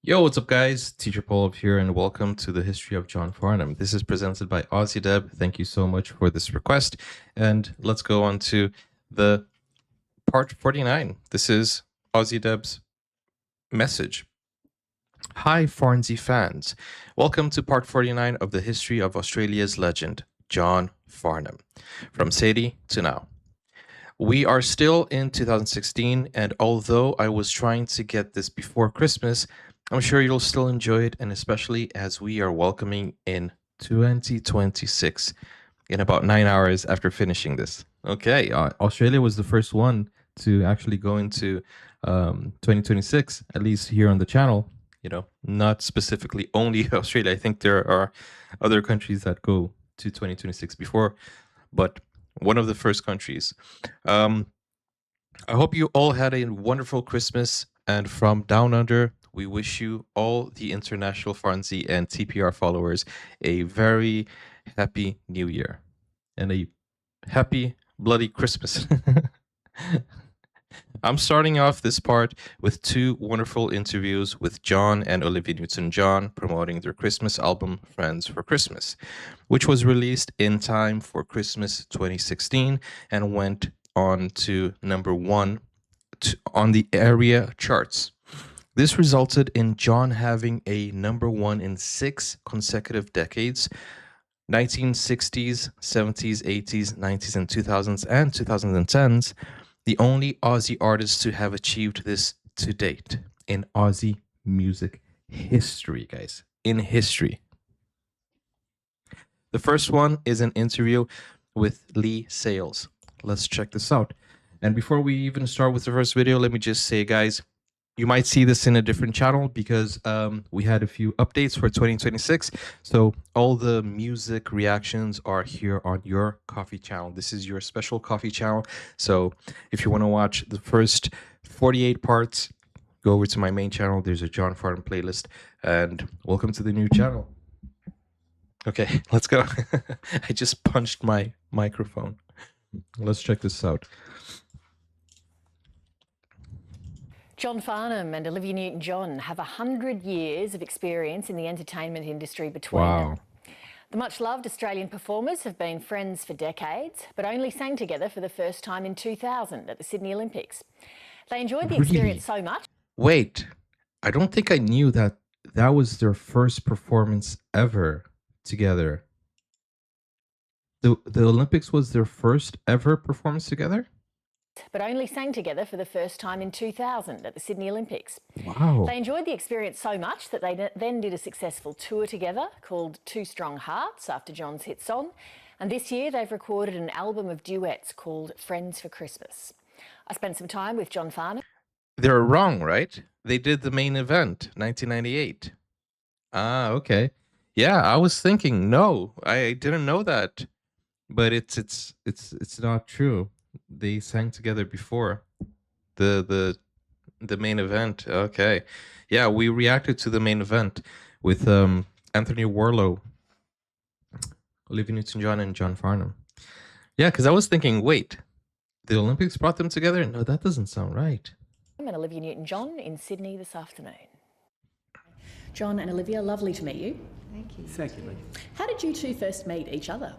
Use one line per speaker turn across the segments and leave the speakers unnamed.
Yo, what's up, guys? Teacher Paul up here, and welcome to the History of John Farnham. This is presented by Aussie Deb. Thank you so much for this request. And let's go on to the part 49. This is Aussie Deb's message. Hi, Farnsey fans. Welcome to part 49 of the history of Australia's legend, John Farnham, from Sadie to now. We are still in 2016, and although I was trying to get this before Christmas, I'm sure you'll still enjoy it, and especially as we are welcoming in 2026 in about 9 hours after finishing this. Okay, Australia was the first one to actually go into 2026, at least here on the channel. You know, not specifically only Australia. I think there are other countries that go to 2026 before, but one of the first countries. I hope you all had a wonderful Christmas, and from Down Under, we wish you all the International Farnsey and TPR followers a very happy New Year and a happy bloody Christmas. I'm starting off this part with two wonderful interviews with John and Olivia Newton-John promoting their Christmas album, Friends for Christmas, which was released in time for Christmas 2016 and went on to number one on the area charts. This resulted in John having a number one in 6 consecutive decades, 1960s, 70s, 80s, 90s, and 2000s, and 2010s, the only Aussie artist to have achieved this to date in Aussie music history, guys. In history. The first one is an interview with Lee Sales. Let's check this out. And before we even start with the first video, let me just say, guys, you might see this in a different channel because we had a few updates for 2026. So all the music reactions are here on your coffee channel. This is your special coffee channel. So if you want to watch the first 48 parts, go over to my main channel. There's a John Farnham playlist. And welcome to the new channel. Okay, let's go. I just punched my microphone. Let's check this out.
John Farnham and Olivia Newton-John have 100 years of experience in the entertainment industry between them. The much-loved Australian performers have been friends for decades, but only sang together for the first time in 2000 at the Sydney Olympics. They enjoyed the experience so much.
Wait, I don't think I knew that that was their first performance ever together. The Olympics was their first ever performance together?
But only sang together for the first time in 2000 at the Sydney Olympics.
Wow.
They enjoyed the experience so much that they then did a successful tour together called Two Strong Hearts after John's hit song. And this year they've recorded an album of duets called Friends for Christmas. I spent some time with John Farnham.
They're wrong, right? They did the main event, 1998. Ah, okay. Yeah, I was thinking, no, I didn't know that. But it's not true. They sang together before the main event. Okay, yeah, we reacted to the main event with Anthony Warlow, Olivia Newton-John, and John Farnham. Yeah, because I was thinking, wait, the Olympics brought them together? No, that doesn't sound right.
And Olivia Newton-John in Sydney this afternoon.
John and Olivia, lovely to meet you.
Thank you.
Thank you, Lee.
How did you two first meet each other?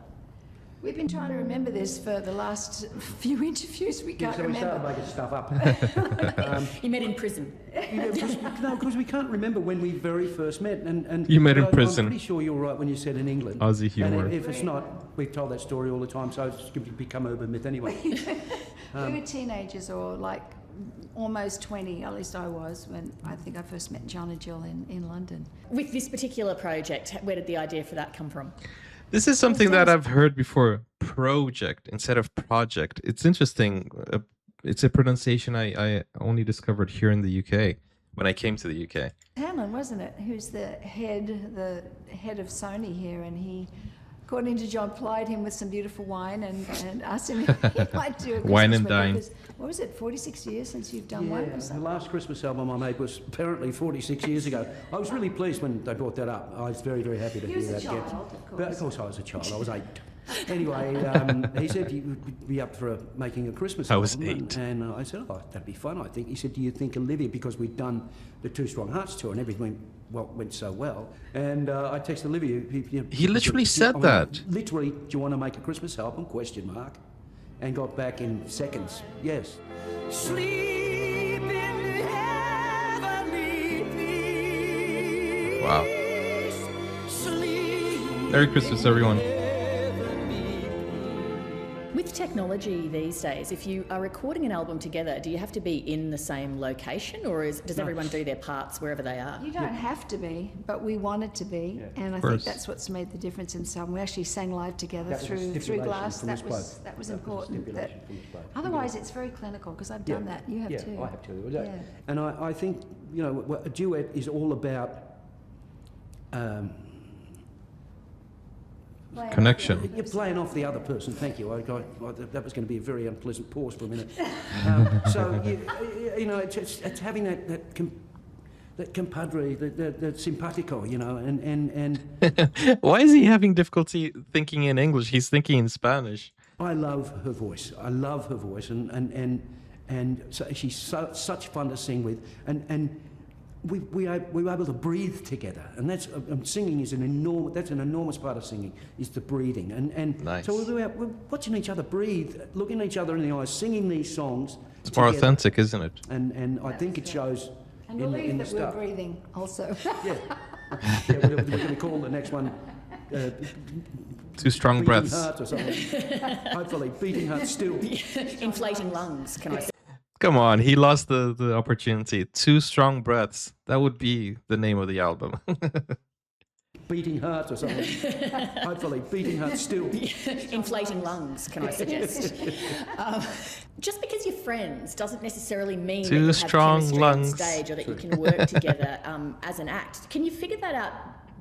We've been trying to remember this for the last few interviews. We can't
So we started
remember.
making stuff up.
You met in prison.
No, because we can't remember when we very first met. And
You met in
I'm
prison.
pretty sure you're right when you said in England.
Aussie humour.
And if it's not, we've told that story all the time, so it's become urban myth anyway.
We were teenagers, or like almost 20, at least I was, when I think I first met John and Jill in London.
With this particular project, where did the idea for that come from?
This is something that I've heard before. Project instead of project. It's interesting. It's a pronunciation I only discovered here in the UK when I came to the UK.
Hanlon, wasn't it? Who's the head of Sony here, and he, according to John, plied him with some beautiful wine and asked him if he might do a Christmas
Wine and
record,
dine.
'cause what was it, 46 years since you've done one or
The
something?
last Christmas album I made was apparently 46 years ago. I was really pleased when they brought that up. I was very, very happy to
He
hear
was a
that again.
child, of
But of
course.
course I was a child. I was 8. Anyway, he said he would be up for making a Christmas
I
album.
was 8.
And I said, oh, that'd be fun, I think. He said, do you think Olivia, because we'd done the Two Strong Hearts tour and everything went so well. And I texted Olivia.
He literally said that.
Literally, do you want to make a Christmas album? Question mark. And got back in seconds. Yes. Sleep in heavenly peace.
Wow. Merry Christmas, everyone.
With technology these days, if you are recording an album together, do you have to be in the same location, or does everyone do their parts wherever they are?
You don't have to be, but we wanted to be, and I think that's what's made the difference in some. We actually sang live together through glass. That was important. Otherwise, it's very clinical, because I've done that. You have too.
I have too. Yeah. And I think, you know, a duet is all about
connection.
You're playing off the other person. Thank you. That was going to be a very unpleasant pause for a minute. So you know, it's having that compadre, that simpatico, you know, and
Why is he having difficulty thinking in English? He's thinking in Spanish.
I love her voice. I love her voice, and so she's such fun to sing with, and we were able to breathe together, and that's singing is an enormous part of singing, is the breathing, and
nice.
So we're watching each other breathe, looking each other in the eyes, singing these songs.
It's more authentic, isn't it?
And I think it shows
And
in
believe
the
that we're
stuff.
breathing also.
Yeah, we're going to call the next one.
Two strong
Beating
breaths.
Hearts or something. Hopefully, Beating Hearts still.
Inflating lungs, can I say?
Come on, he lost the opportunity. Two strong breaths. That would be the name of the album.
Beating Hearts or something. Hopefully, Beating Hearts still.
Inflating lungs, can I suggest? Just because you're friends doesn't necessarily mean that you have
strong
chemistry
lungs.
on stage, or that you can work together as an act. Can you figure that out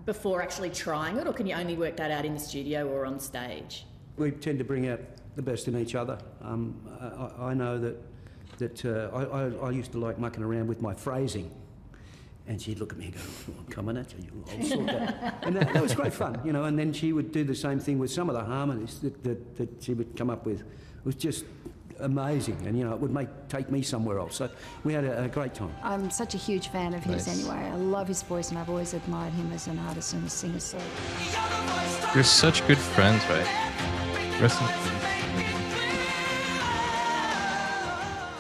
before actually trying it, or can you only work that out in the studio or on stage?
We tend to bring out the best in each other. I know that I used to like mucking around with my phrasing, and she'd look at me and go, oh, I'm coming at you, I'll sort that. And that was great fun, you know, and then she would do the same thing with some of the harmonies that she would come up with. It was just amazing, and, you know, it would take me somewhere else. So we had a great time.
I'm such a huge fan of his
Nice.
anyway. I love his voice, and I've always admired him as an artist and a singer. So
You're such good friends, right? Rest in-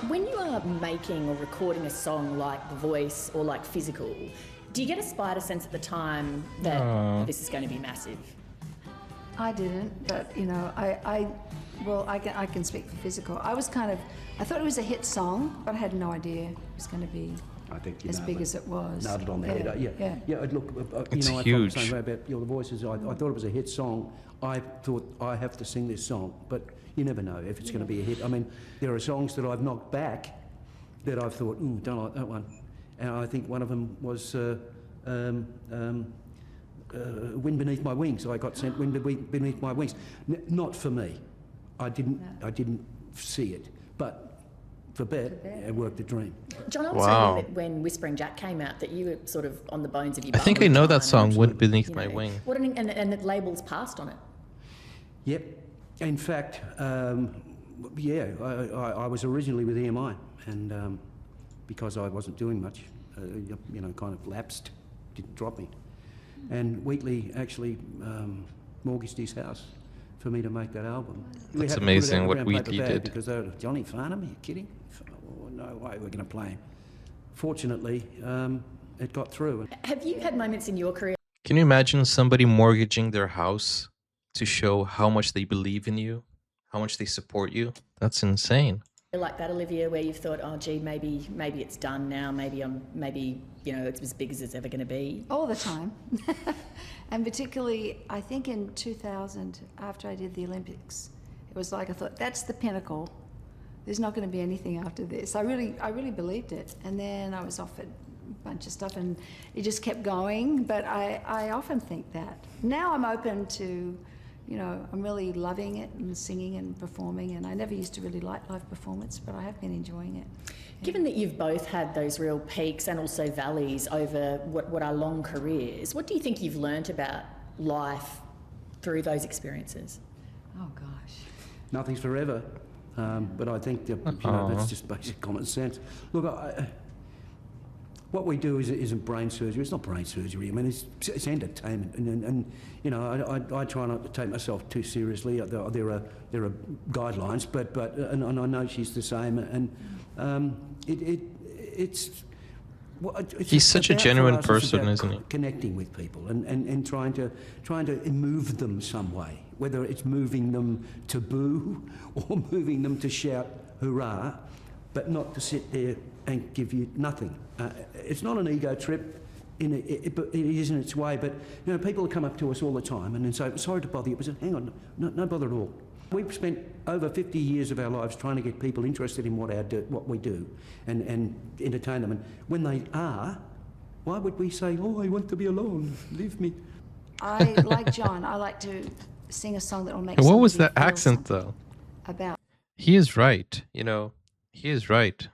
When you are making or recording a song like The Voice or like Physical, do you get a spider sense at the time that this is going to be massive?
I didn't, but you know, I can speak for Physical. I thought it was a hit song, but I had no idea it was going to be
I think you
as
nailed
big
it.
as it was.
Nailed it on the head. Yeah. Look,
It's
you know, I
huge.
felt the same way about The Voices. I thought it was a hit song. I thought I have to sing this song, but you never know if it's going to be a hit. I mean, there are songs that I've knocked back that I've thought, don't like that one, and I think one of them was Wind Beneath My Wings. I got sent Wind Beneath My Wings. Not for me. I didn't see it, but for Bet, it worked the dream.
John, I also
Wow.
read that when Whispering Jack came out that you were sort of on the bones of your
I
bum
think
all
I
the
know
time,
that song,
and,
Wind Beneath
you
My
know,
Wing.
and the labels passed on it.
Yep. In fact, I was originally with EMI, and because I wasn't doing much, you know, kind of lapsed, didn't drop me. And Wheatley actually mortgaged his house for me to make that album. We
That's
had to put it
amazing
out
what
around
Wheatley
paper bag
did.
Because they were, Johnny Farnham, are you kidding? Oh, no way we're going to play him. Fortunately, it got through.
Have you had moments in your career
Can you imagine somebody mortgaging their house to show how much they believe in you, how much they support you? That's insane.
like that, Olivia, where you've thought, oh, gee, maybe it's done now. Maybe you know, it's as big as it's ever going to be.
All the time. And particularly, I think in 2000, after I did the Olympics, it was like I thought, that's the pinnacle. There's not going to be anything after this. I really believed it. And then I was offered a bunch of stuff, and it just kept going. But I often think that. Now I'm open to, you know, I'm really loving it and singing and performing, and I never used to really like live performance, but I have been enjoying it.
Given that you've both had those real peaks and also valleys over what are long careers, what do you think you've learnt about life through those experiences?
Oh, gosh.
Nothing's forever, but I think that, you know, that's just basic common sense. Look, what we do isn't brain surgery. It's not brain surgery. I mean, it's entertainment, and you know, I try not to take myself too seriously. There are guidelines, but and I know she's the same, and it's. Well,
he's such a genuine person, isn't he?
Connecting with people and trying to move them some way, whether it's moving them to boo or moving them to shout hurrah, but not to sit there and give you nothing. It's not an ego trip. It is in its way, but you know, people come up to us all the time and then say, "Sorry to bother you," but I said, "Hang on, no bother at all." We've spent over 50 years of our lives trying to get people interested in what we do and entertain them. And when they are, why would we say, "Oh, I want to be alone, leave me"?
I, like John, I like to sing a song that will make
What was
somebody
that
feel
accent,
something
though?
about.
He is right. You know, he is right.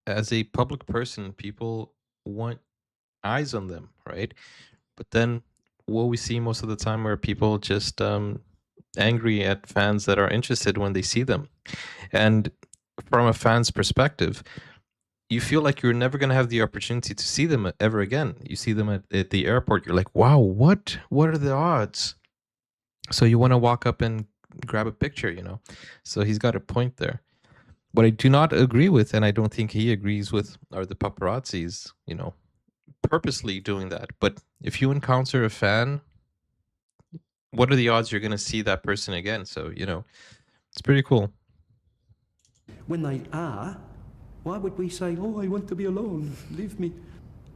As a public person, people want eyes on them, right? But then what we see most of the time are people just angry at fans that are interested when they see them. And from a fan's perspective, you feel like you're never going to have the opportunity to see them ever again. You see them at the airport, you're like, wow, what are the odds? So you want to walk up and grab a picture, you know? So he's got a point there. What I do not agree with, and I don't think he agrees with, are the paparazzis, you know, purposely doing that. But if you encounter a fan, what are the odds you're going to see that person again? So, you know, it's pretty cool.
When they are, why would we say, "Oh, I want to be alone, leave me"?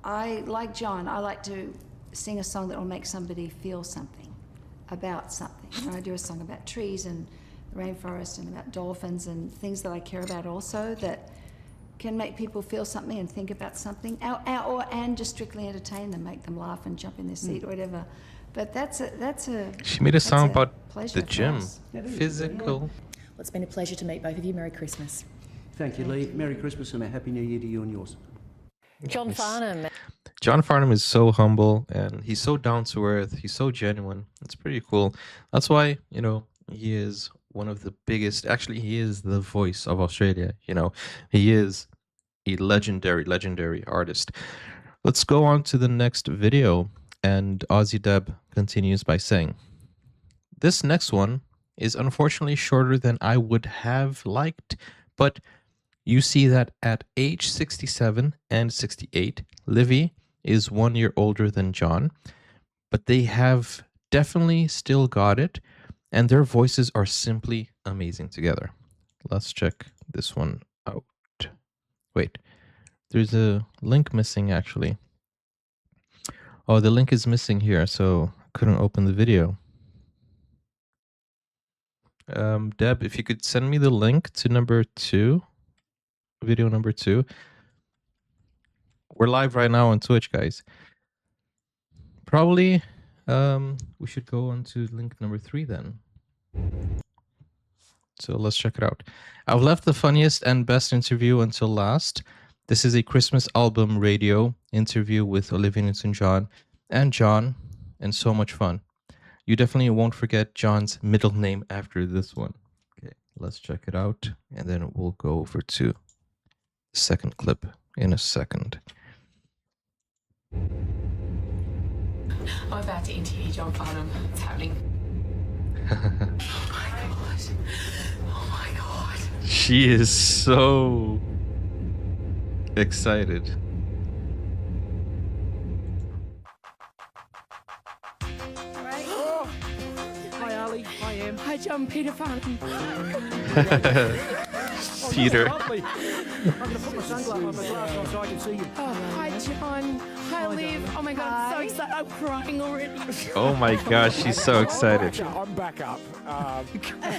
I, like John, I like to sing a song that will make somebody feel something about something. You know, I do a song about trees and the rainforest and about dolphins and things that I care about also that can make people feel something and think about something, and just strictly entertain them, make them laugh and jump in their seat or whatever. But that's a.
She made a song about
pleasure
the
for
gym.
us.
Physical.
Well, it's been a pleasure to meet both of you. Merry Christmas.
Thank you, Lee. Merry Christmas and a Happy New Year to you and yours.
John Farnham.
John Farnham is so humble and he's so down to earth. He's so genuine. It's pretty cool. That's why, you know, he is one of the biggest. Actually, he is the voice of Australia. You know, he is a legendary artist. Let's go on to the next video. And Aussie Deb continues by saying, "This next one is unfortunately shorter than I would have liked, but you see that at age 67 and 68, Livy is 1 year older than John, but they have definitely still got it, and their voices are simply amazing together." Let's check this one out. Wait, there's a link missing actually. Oh, the link is missing here, so I couldn't open the video. Deb, if you could send me the link to video number 2. We're live right now on Twitch, guys. Probably we should go on to link number 3 then. So let's check it out. I've left the funniest and best interview until last. This is a Christmas album radio interview with Olivia Newton-John and John, and so much fun. You definitely won't forget John's middle name after this one. Okay, let's check it out, and then we'll go over to the second clip in a second.
I'm about to interview John Farnham. It's happening. Oh my god. Oh my god.
She is so excited.
Hi Ali, hi Em.
Hi, John Peter Farnham.
Peter.
Lovely. I'm going to put my sunglasses on my glasses on so I can see you.
Oh, hi, John. Hi, Liv. Oh my god, I'm so excited. I'm crying already.
Oh my gosh, she's so excited.
I'm back up.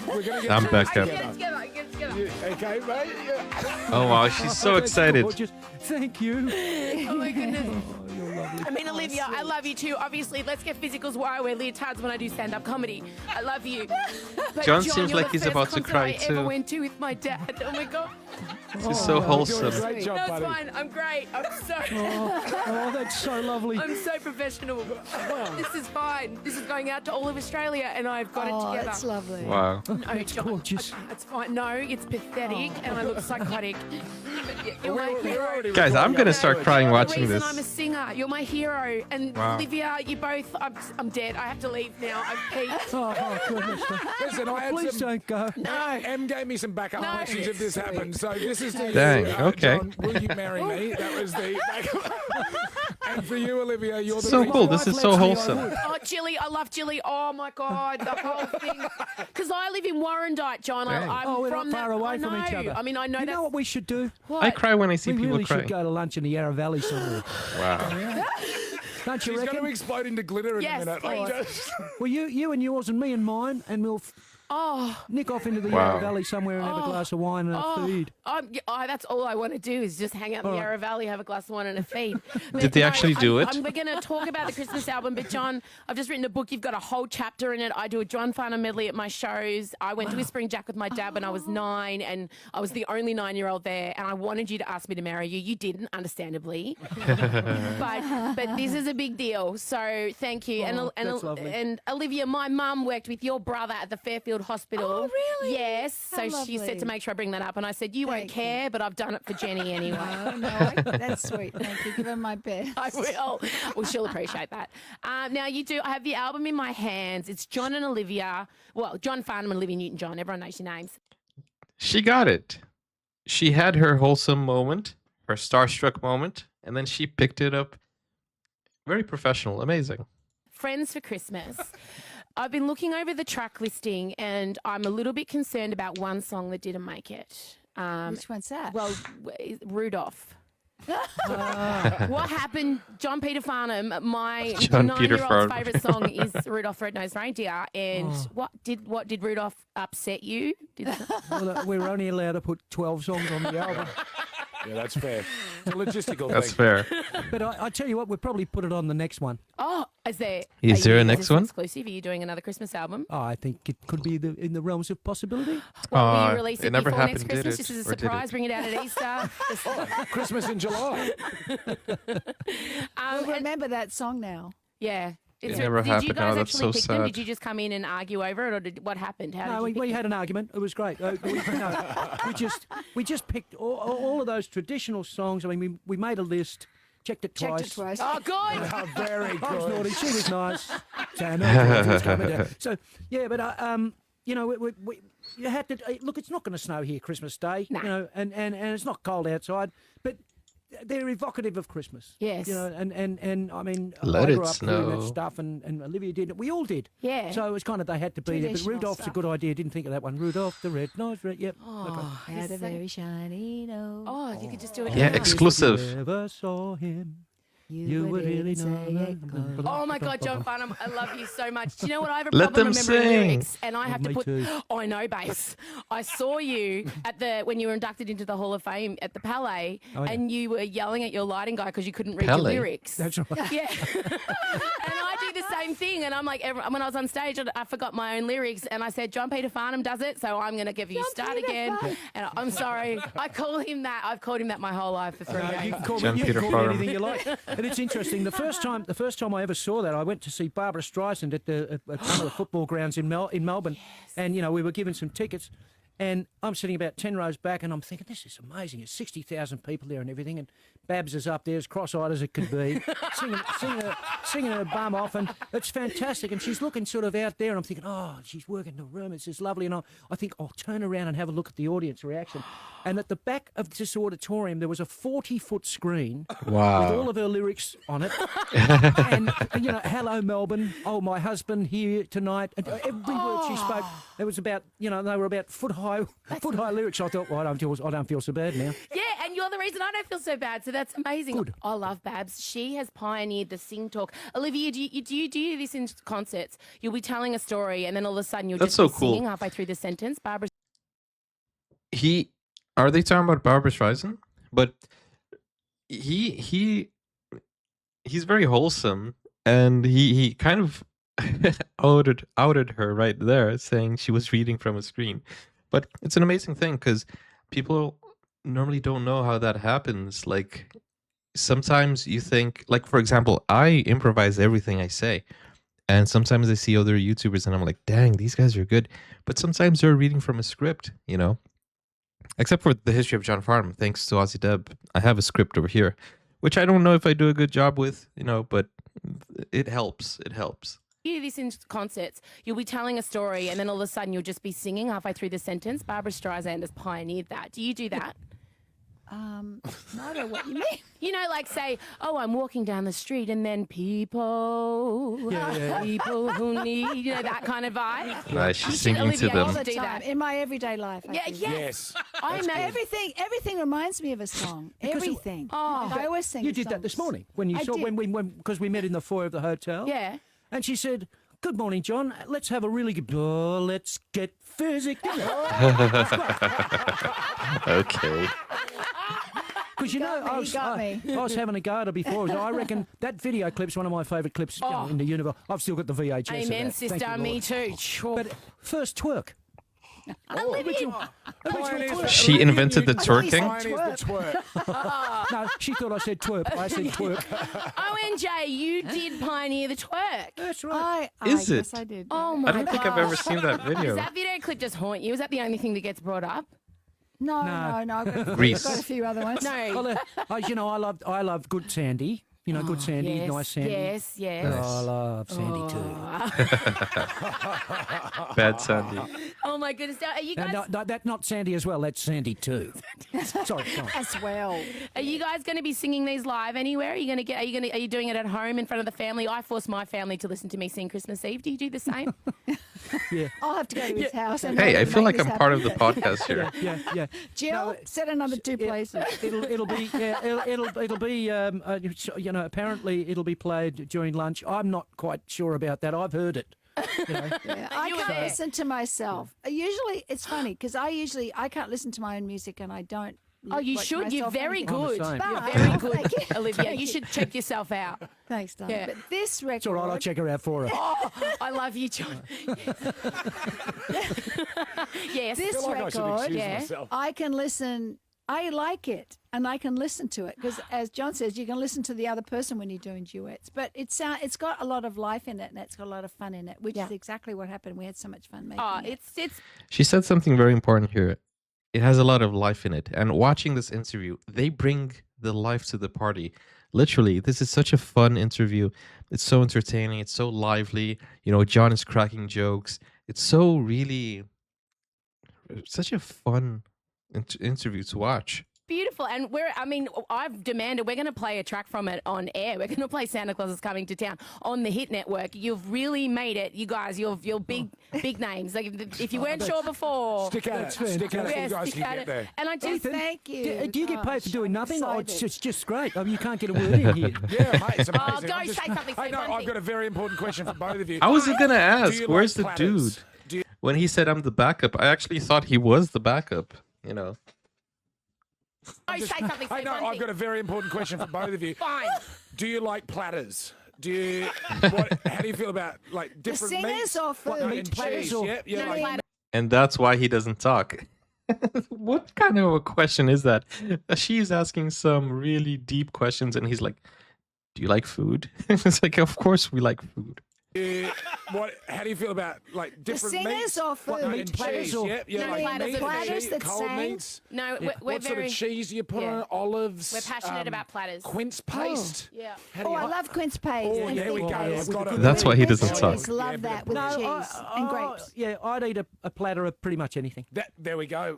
We're going to get
I'm back up.
Get together.
okay, mate? Yeah.
Oh wow, she's so
That's
excited.
gorgeous. Thank you.
Oh my goodness.
Oh, you're lovely.
I mean, Olivia, I love you too. Obviously, let's get physicals where I wear leotards when I do stand-up comedy. I love you. But
John seems like he's about to cry
I ever
too.
went to with my dad. Oh my god.
This is so wholesome.
Great job,
No, it's
buddy.
fine. I'm great. I'm so.
Oh, that's so lovely.
I'm so professional. This is fine. This is going out to all of Australia, and I've got it together.
That's lovely.
Wow.
No, John,
gorgeous.
It's fine. No, it's pathetic, and I look psychotic. But you're my hero.
Guys, I'm gonna start crying
You're
watching
the reason
this.
I'm a singer. You're my hero. And
Wow.
Olivia, you both. I'm dead. I have to leave now. I've peaked.
Oh, goodness.
Listen, I had
Please
some.
don't go.
No.
Em gave me some backup
No.
questions if this happens. So this is the.
Dang, okay.
John, will you marry me? That was the. And for you, Olivia, you're the.
So
reason-
cool. This is so wholesome.
Oh, Chili. I love Chili. Oh, my God. The whole thing. Because I live in Warrandyte, John.
Dang.
I'm
Oh, we're
from
not far
that,
away
I
from each
know.
other.
I mean, I know
You
that's
know what we should do?
what?
I cry when I see
We
people
really
cry.
should go to lunch in the Yarra Valley somewhere.
Wow.
Don't you
She's going to
reckon?
explode into glitter in
Yes,
a minute.
please.
Just-
Well, you and yours and me and mine, and we'll
Oh.
nick off into the
Wow.
Yarra Valley somewhere and have a glass of wine and a feed.
That's all I want to do is just hang out in the Yarra Valley, have a glass of wine and a feed.
Did they actually do it?
We're going to talk about the Christmas album, but John, I've just written a book. You've got a whole chapter in it. I do a John Farnham medley at my shows. I went to Whispering Jack with my dad when I was 9, and I was the only 9-year-old there, and I wanted you to ask me to marry you. You didn't, understandably. but this is a big deal, so thank you.
that's lovely.
And Olivia, my mum worked with your brother at the Fairfield Hospital.
Oh, really?
Yes. So
How
she said
lovely.
to make sure I bring that up, and I said, you won't
Thank you.
care, but I've done it for Jenny anyway.
That's sweet. Thank you. Give her my best.
I will. Well, she'll appreciate that. Now, I have the album in my hands. It's John and Olivia. Well, John Farnham and Olivia Newton-John. Everyone knows your names.
She got it. She had her wholesome moment, her starstruck moment, and then she picked it up. Very professional. Amazing.
Friends for Christmas. I've been looking over the track listing, and I'm a little bit concerned about one song that didn't make it.
Which one's that?
Well, Rudolph. What happened? John Peter Farnham, my
John Peter
9-year-old's
Farnham.
favourite song is Rudolph the Red-Nosed Reindeer. And what did Rudolph upset you?
Well, we're only allowed to put 12 songs on the album.
Yeah, that's fair. It's a logistical
That's
thing.
fair.
But I tell you what, we'll probably put it on the next one.
Oh, is there?
Is there a next
this
one?
Exclusive? Are you doing another Christmas album?
Oh, I think it could be in the realms of possibility.
Will you release
it
it
never
before
happened,
next
did
Christmas?
it?
Just as a
Or did it?
surprise, bring it out at Easter.
Christmas in July.
Well, remember that song now.
Yeah.
It
It's-
never
did you
happened.
guys
Oh, that's
actually
so
pick them?
sad.
Did you just come in and argue over it, or what happened? How
No,
did you
we
pick
had an argument. It was great. We just picked all of those traditional songs. I mean, we made a list, checked it twice.
Checked it twice.
Oh, good.
Oh, very
I was
good.
naughty. She was nice. It was coming down. So yeah, but you know, you had to look. It's not going to snow here Christmas Day.
No.
You know, and it's not cold outside, but they're evocative of Christmas.
Yes.
You know, and I mean,
Let
I
it
grew up doing that
snow.
stuff, and Olivia did it. We all did.
Yeah.
So it was kind of they had to be there. But
Traditional
Rudolph's a
stuff.
good idea. Didn't think of that one. Rudolph the red-nosed red. Yep.
Oh,
Had a
so-
very shiny nose.
Oh, you could just do it.
Yeah,
now.
exclusive.
If you ever saw him,
You
you
would
would really
say
know.
it close.
Oh my God, John Farnham, I love you so much. Do you know what? I have a
Let
problem
them
remembering
sing.
lyrics, and I have to
me
put.
too.
Oh, I know, Base. I saw you when you were inducted into the Hall of Fame at the Palais,
Oh, yeah.
and you were yelling at your lighting guy because you couldn't read
Palais?
your lyrics.
That's right.
Yeah. And I do the same thing, and I'm like, when I was on stage, I forgot my own lyrics, and I said, John Peter Farnham does it, so I'm going to give you start again. And I'm sorry, I call him that. I've called him that my whole life for 3 days.
You can call
John
me, you
Peter
can call me
Farnham.
anything you like. And it's interesting. The first time I ever saw that, I went to see Barbara Streisand at one of the football grounds in Melbourne, and you know we were given some tickets, and I'm sitting about 10 rows back, and I'm thinking this is amazing. There's 60,000 people there and everything, and Babs is up there as cross-eyed as it could be, singing her bum off, and it's fantastic. And she's looking sort of out there, and I'm thinking, oh, she's working the room. It's just lovely. And I think I'll turn around and have a look at the audience reaction. And at the back of this auditorium, there was a 40-foot screen with all of her lyrics on it. And, you know, hello, Melbourne. Oh, my husband here tonight. And every word she spoke, it was about, you know, they were about foot-high lyrics. I thought, well, I don't feel so bad now.
Yeah, and you're the reason I don't feel so bad, so that's amazing.
Good.
I love Babs. She has pioneered the sing talk. Olivia, do you do this in concerts? You'll be telling a story, and then all of a sudden you'll
That's
just be
so cool.
singing halfway through the sentence. Barbara.
Are they talking about Barbara Streisand? But he he's very wholesome, and he kind of outed her right there, saying she was reading from a screen. But it's an amazing thing because people normally don't know how that happens. Like sometimes you think, like for example, I improvise everything I say, and sometimes I see other YouTubers and I'm like, dang, these guys are good. But sometimes they're reading from a script, you know. Except for the history of John Farnham, thanks to Aussie Deb, I have a script over here, which I don't know if I do a good job with, you know, but it helps. It helps.
You do this in concerts. You'll be telling a story, and then all of a sudden you'll just be singing halfway through the sentence. Barbara Streisand has pioneered that. Do you do that?
I don't know what you mean.
You know, like say, oh, I'm walking down the street, and then people who need, you know, that kind of vibe.
Right, she's singing
Olivia,
to them.
All the
do
time,
that.
in my everyday life. I do.
Yes.
I imagine.
Everything reminds me of a song. Everything. I always sing.
You did that this
songs.
morning when you
I
saw
did.
because we met in the foyer of the hotel.
Yeah.
And she said, "Good morning, John. Let's have a really good. Oh, let's get physical."
Okay.
Because you know, I was having a garter before. So I reckon that video clip's one of my favourite clips you know, in the universe. I've still got the VHS. of
Amen,
that. Thank
sister.
you,
Me
Lord.
too. Sure.
But first twerk. Original twerk.
She invented the twerking.
Pioneers the twerk.
No, she thought I said twerk. I said twerk.
ONJ, you did pioneer the twerk.
That's right.
Is it?
Yes, I did.
Oh my
I don't think I've ever seen that
Does
video.
that video clip just haunt you? Is that the only thing that gets brought up?
No. I've
Grease.
got a few other ones.
No.
You know, I love good Sandy. You know, good Sandy,
Yes,
nice Sandy.
yes, yes.
Oh, I love Sandy too.
Bad Sandy.
Oh my goodness! Now, are you guys?
No, that's not Sandy as well. That's Sandy too. Sorry, go on.
As well.
Are you guys going to be singing these live anywhere? Are you doing it at home in front of the family? I force my family to listen to me sing Christmas Eve. Do you do the same?
I'll have to go to his house. And
Hey, I
make
feel like
this
I'm part of
happen.
the podcast here.
Yeah.
Jill, set another two places.
It'll be you know, apparently it'll be played during lunch. I'm not quite sure about that. I've heard it. You know.
Yeah, I
You were
can't
there.
listen to myself. Usually, it's funny because I can't listen to my own music and I don't.
Oh, you
watch
should. You're
myself
very
on
good.
I'm the same.
But-
Very good,
Thank you.
Olivia. You should check yourself out.
Thanks, darling.
Yeah.
But this record.
It's all right. I'll check her out for her.
I love you, John. Yes.
This
I feel like I should
record,
excuse
yeah.
myself.
I can listen. I like it, and I can listen to it because, as John says, you can listen to the other person when you're doing duets. But it's got a lot of life in it, and it's got a lot of fun in it, which is exactly what happened. We had so much fun making
Oh,
it.
it's
She said something very important here. It has a lot of life in it. And watching this interview, they bring the life to the party. Literally, this is such a fun interview. It's so entertaining. It's so lively. You know, John is cracking jokes. It's so really such a fun interview to watch.
beautiful. And I've demanded we're going to play a track from it on air. We're going to play Santa Claus is Coming to Town on the Hit Network. You've really made it, you guys. You're big names. Like if you weren't sure before,
Stick at it. Stick at it.
yeah,
You guys
stick
can
at
get
it.
there.
And I just
Thank you.
Do you get paid for
Gosh,
doing
I'm
nothing? Oh, it's
excited.
just great. I mean, you can't get a word in here.
Yeah, mate, it's
Oh,
amazing.
go
I'm
say something,
I
say
know,
one
I've
thing.
got a very important question for both of you.
I was gonna
Do
ask,
you
where's
like
the
platters?
dude?
Do you,
When he said I'm the backup, I actually thought he was the backup. You know.
Oh, say something. Say
I know,
one
I've
thing.
got a very important question for both of you.
Fine.
Do you like platters? Do you? How do you feel about like different
singers
meats?
or food?
No,
Meat
and
platters
cheese.
or-
Yeah, yeah.
No,
like,
platter.
And that's why he doesn't talk. What kind of a question is that? She's asking some really deep questions, and he's like, "Do you like food?" It's like, of course we like food.
how do you feel about like different
singers
meats?
or food?
No,
Meat
and
platters
cheese.
or-
Yeah, yeah.
No,
like
platters
meat
are
and
platters
cheese,
that
cold
sang.
meats.
No, we're
What sort
very.
of cheese do you put
yeah.
on it? Olives.
We're passionate about platters.
Quince paste.
Yeah.
How do
Oh,
you
I
like-
love quince paste.
Oh,
and
yeah, we
thick
go.
paste.
I've got it.
That's why he
With
doesn't talk.
cheese, love
Yeah,
that
but-
with cheese and grapes.
Yeah, I'd eat a platter of pretty much anything.
There we go.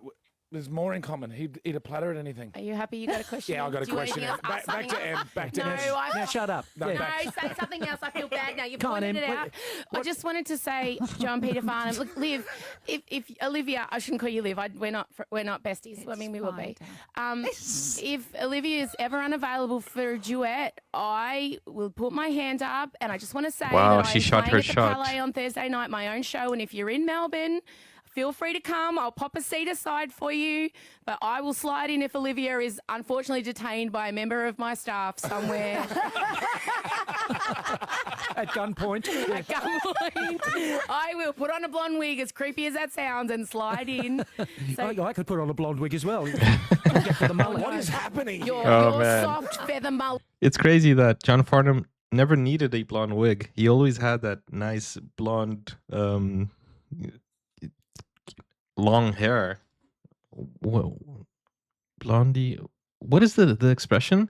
There's more in common. He'd eat a platter at anything.
Are you happy you got a question?
Yeah, I got a
Do you want
question.
anything else? Ask
Back to
something
Em.
else?
Back to
No,
Em.
Now shut up.
No,
Yeah.
back-
No, say something else. I feel bad now. You've
Come on,
pointed it
Em.
out. I just wanted to say, John Peter Farnham, look, Liv, if Olivia, I shouldn't call you Liv. We're not besties. I mean, we will be. If Olivia is ever unavailable for a duet, I will put my hand up, and I just want to say
Wow,
that
she
I'm
shot
playing
her
at the
shot.
Palais on Thursday night, my own show, and if you're in Melbourne, feel free to come. I'll pop a seat aside for you, but I will slide in if Olivia is unfortunately detained by a member of my staff somewhere.
At gunpoint.
At gunpoint. I will put on a blonde wig, as creepy as that sounds, and slide in. So,
I could put on a blonde wig as well. Get to the mullet.
What is happening?
your
man.
soft feather mullet.
It's crazy that John Farnham never needed a blonde wig. He always had that nice blonde, long hair. Whoa. Blondie. What is the expression?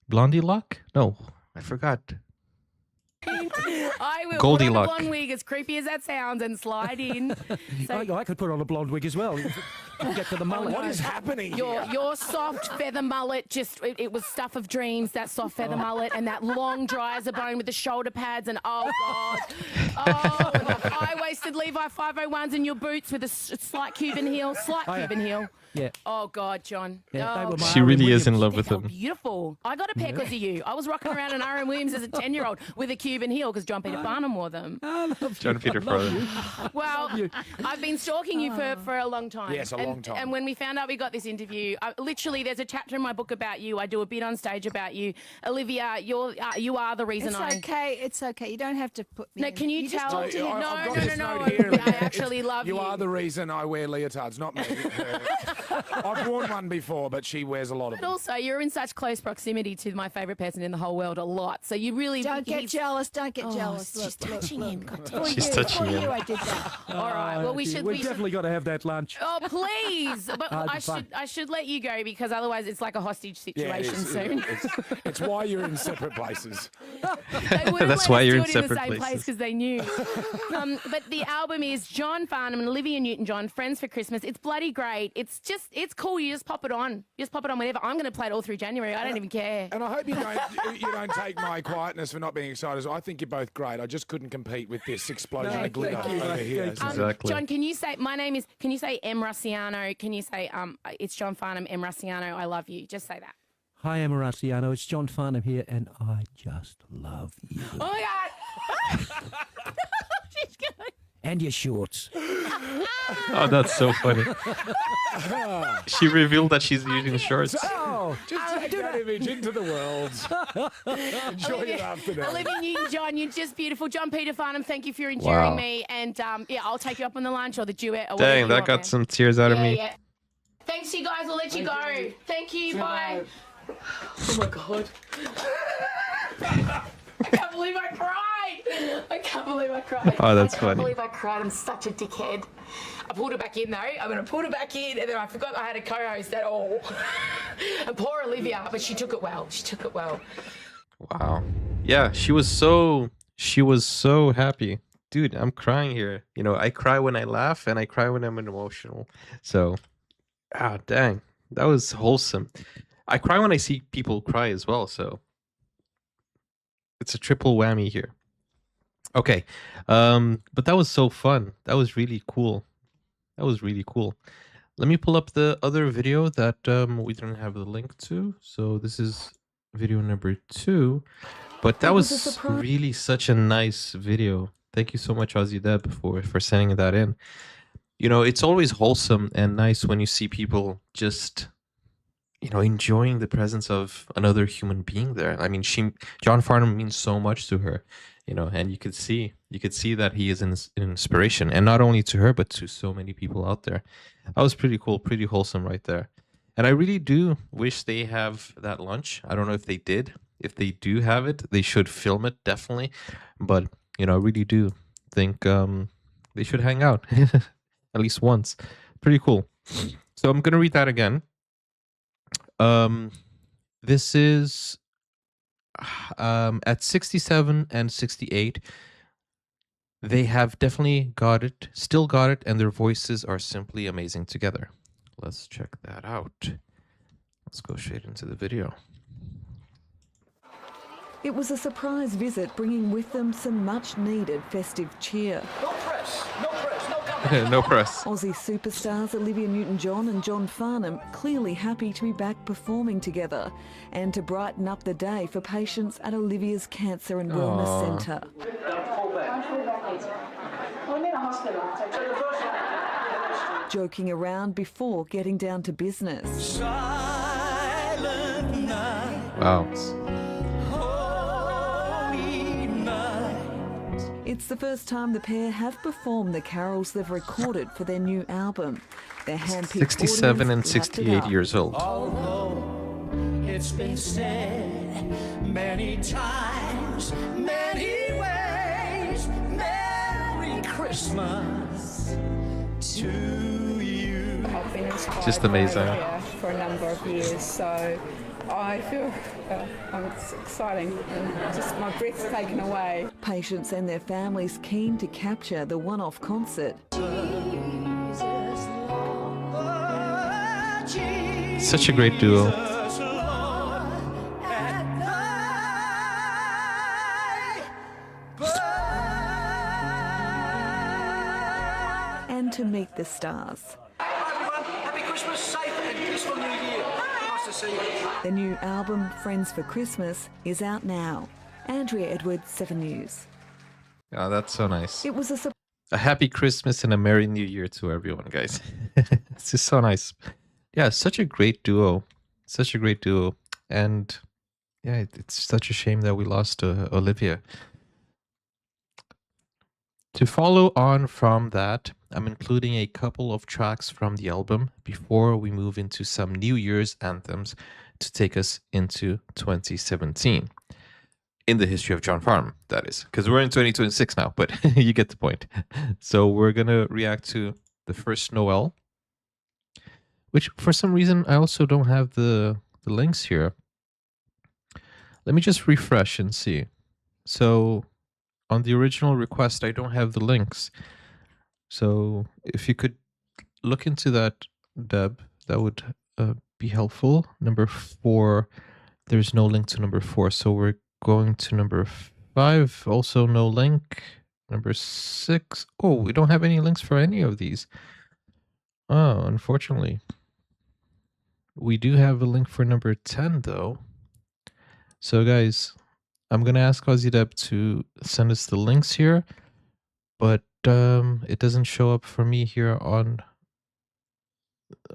Blondie lock? No, I forgot.
I will
Goldilocks.
put on a blonde wig, as creepy as that sounds, and slide in. So,
I could put on a blonde wig as well. Get to the mullet.
What is happening?
your soft feather mullet, it was stuff of dreams, that soft feather mullet, and that long dry as a bone with the shoulder pads, and oh God. Oh, and the high-waisted Levi 501s and your boots with a slight Cuban heel. Cuban heel.
Yeah.
Oh God, John.
Yeah, they
Oh,
were my
She
R.M.
really is in
Williams.
love with
they're
him.
beautiful. I got a pair because of you. I was rocking around an R.M. Williams as a 10-year-old with a Cuban heel because John Peter Farnham wore them.
John Peter Farnham.
Well, I've been stalking you for a long time.
Yes, a long time.
And when we found out we got this interview, literally there's a chapter in my book about you. I do a bit on stage about you. Olivia, you are the reason
It's okay. You don't have to put me
No,
in.
can you
just
tell?
talk to him.
I've got this
No.
note here.
I actually love you.
You are the reason I wear leotards, not me. I've worn one before, but she wears a lot of
But
them.
also, you're in such close proximity to my favourite person in the whole world a lot. So you really
Don't get
he's-
jealous. Don't get jealous.
She's touching him. God damn.
For
She's
you,
touching
for
him.
you, I did that.
All right. Well, we should.
We've definitely got to have that lunch.
Oh please! But
Fun.
I should let you go because otherwise it's like a hostage
Yeah, it
situation
is.
soon.
It's why you're in separate places.
They wouldn't
That's
let
why
us
you're
do
in
it
separate
the same place
places.
because they knew. But the album is John Farnham and Olivia Newton-John, Friends for Christmas. It's bloody great. It's cool. You just pop it on. You just pop it on whenever. I'm going to play it all through January. I don't even care.
And I hope you don't take my quietness for not being excited. I think you're both great. I just couldn't compete with this explosion
No,
of glitter
thank you,
over
mate.
here.
Thank you.
Exactly.
John, can you say my name is? Can you say M Russiano? Can you say it's John Farnham, M Russiano? I love you. Just say that.
Hi, Amaraciano. It's John Farnham here, and I just love you.
Oh my God! She's gonna.
And your shorts.
Oh, that's so funny. She revealed that she's using shorts.
Oh,
Just take that image into the world. Enjoy your afternoon.
Olivia Newton-John, you're just beautiful. John Peter Farnham, thank you for enduring
Wow.
me. And yeah, I'll take you up on the lunch or the duet or whatever
Dang,
you
that
want,
got
man.
some tears out of me.
Yeah. Thanks, you guys. I'll let you go. Thank you. Bye. Oh my God. I can't believe I cried. I can't believe I cried.
Oh, that's
I
funny.
can't believe I cried. I'm such a dickhead. I pulled it back in though. I'm going to put it back in, and then I forgot I had a co-host at all. And poor Olivia, but she took it well. She took it well.
Wow. Yeah, she was so happy. Dude, I'm crying here. You know, I cry when I laugh and I cry when I'm emotional. So, dang. That was wholesome. I cry when I see people cry as well, so it's a triple whammy here. Okay. But that was so fun. That was really cool. That was really cool. Let me pull up the other video that we didn't have the link to. So this is video number 2. But that was really such a nice video. Thank you so much, Ozzy Deb, for sending that in. You know, it's always wholesome and nice when you see people just, you know, enjoying the presence of another human being there. I mean, John Farnham means so much to her, you know, and you could see that he is an inspiration, and not only to her, but to so many people out there. That was pretty cool, pretty wholesome right there. And I really do wish they have that lunch. I don't know if they did. If they do have it, they should film it, definitely. But, you know, I really do think they should hang out at least once. Pretty cool. So I'm going to read that again. This is at 67 and 68. They have definitely got it, still got it, and their voices are simply amazing together. Let's check that out. Let's go straight into the video.
It was a surprise visit, bringing with them some much-needed festive cheer.
No press, no press, no comment.
No press.
Aussie superstars Olivia Newton-John and John Farnham clearly happy to be back performing together and to brighten up the day for patients at Olivia's Cancer and Wellness Centre. Joking around before getting down to business.
Wow.
It's the first time the pair have performed the carols they've recorded for their new album. Their handpicked
67 and
audience lapped it
68
up.
years old.
Although it's been said many times, many ways, Merry Christmas to you.
I've been inspired
Just amazing.
by Olivia for a number of years, so I feel it's exciting and just my breath's taken away.
Patients and their families keen to capture the one-off concert.
Such a great duo.
And to meet the stars.
Hi everyone, happy Christmas, safe and peaceful New Year. Nice to see you.
The new album, Friends for Christmas, is out now. Andrea Edwards, 7 News.
Oh, that's so nice.
It was
A happy Christmas and a Merry New Year to everyone, guys. It's just so nice. Yeah, such a great duo. Such a great duo. And yeah, it's such a shame that we lost Olivia. To follow on from that, I'm including a couple of tracks from the album before we move into some New Year's anthems to take us into 2017. In the history of John Farnham, that is. Because we're in 2026 now, but you get the point. So we're going to react to the First Noel, which for some reason I also don't have the links here. Let me just refresh and see. So on the original request, I don't have the links. So if you could look into that, Deb, that would be helpful. Number 4, there's no link to number 4. So we're going to number 5, also no link. Number 6, oh, we don't have any links for any of these. Oh, unfortunately. We do have a link for number 10, though. So, guys, I'm going to ask Deb to send us the links here, but it doesn't show up for me here on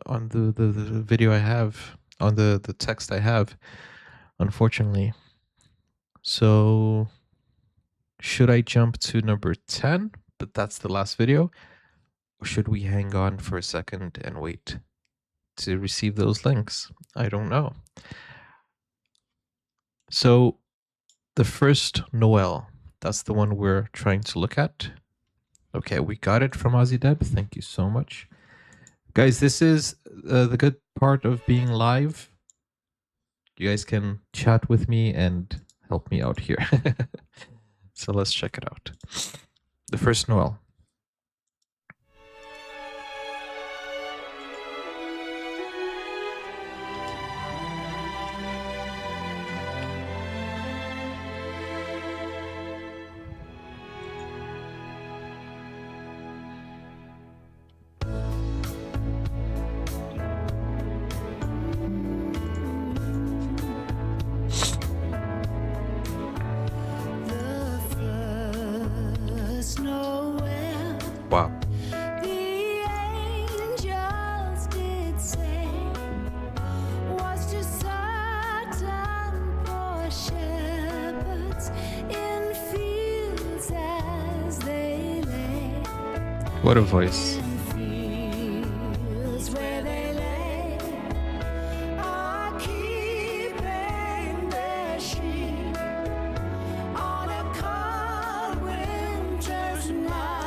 the video I have, on the text I have, unfortunately. So, should I jump to number 10, but that's the last video, or should we hang on for a second and wait to receive those links? I don't know. So the First Noel, that's the one we're trying to look at. Okay, we got it from Deb. Thank you so much. Guys, this is the good part of being live. You guys can chat with me and help me out here. So let's check it out. The First Noel. Wow. What a voice.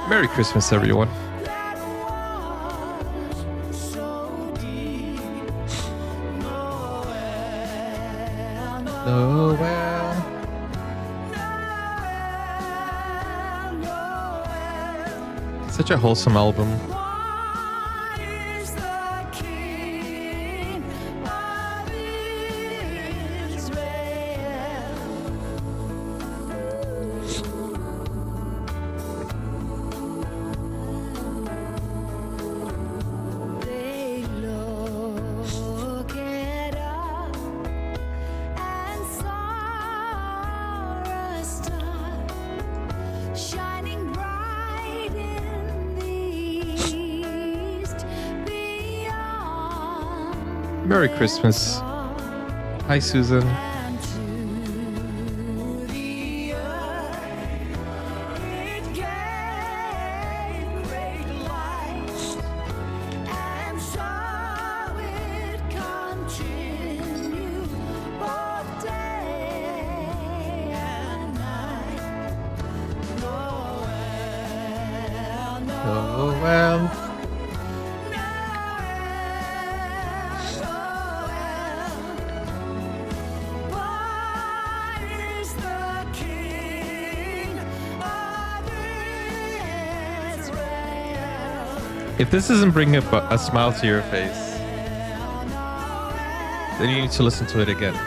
Merry Christmas, everyone. Noel. Such a wholesome album. Merry Christmas. Hi, Susan. song. If this doesn't bring a smile to your face, then you need to listen to it again.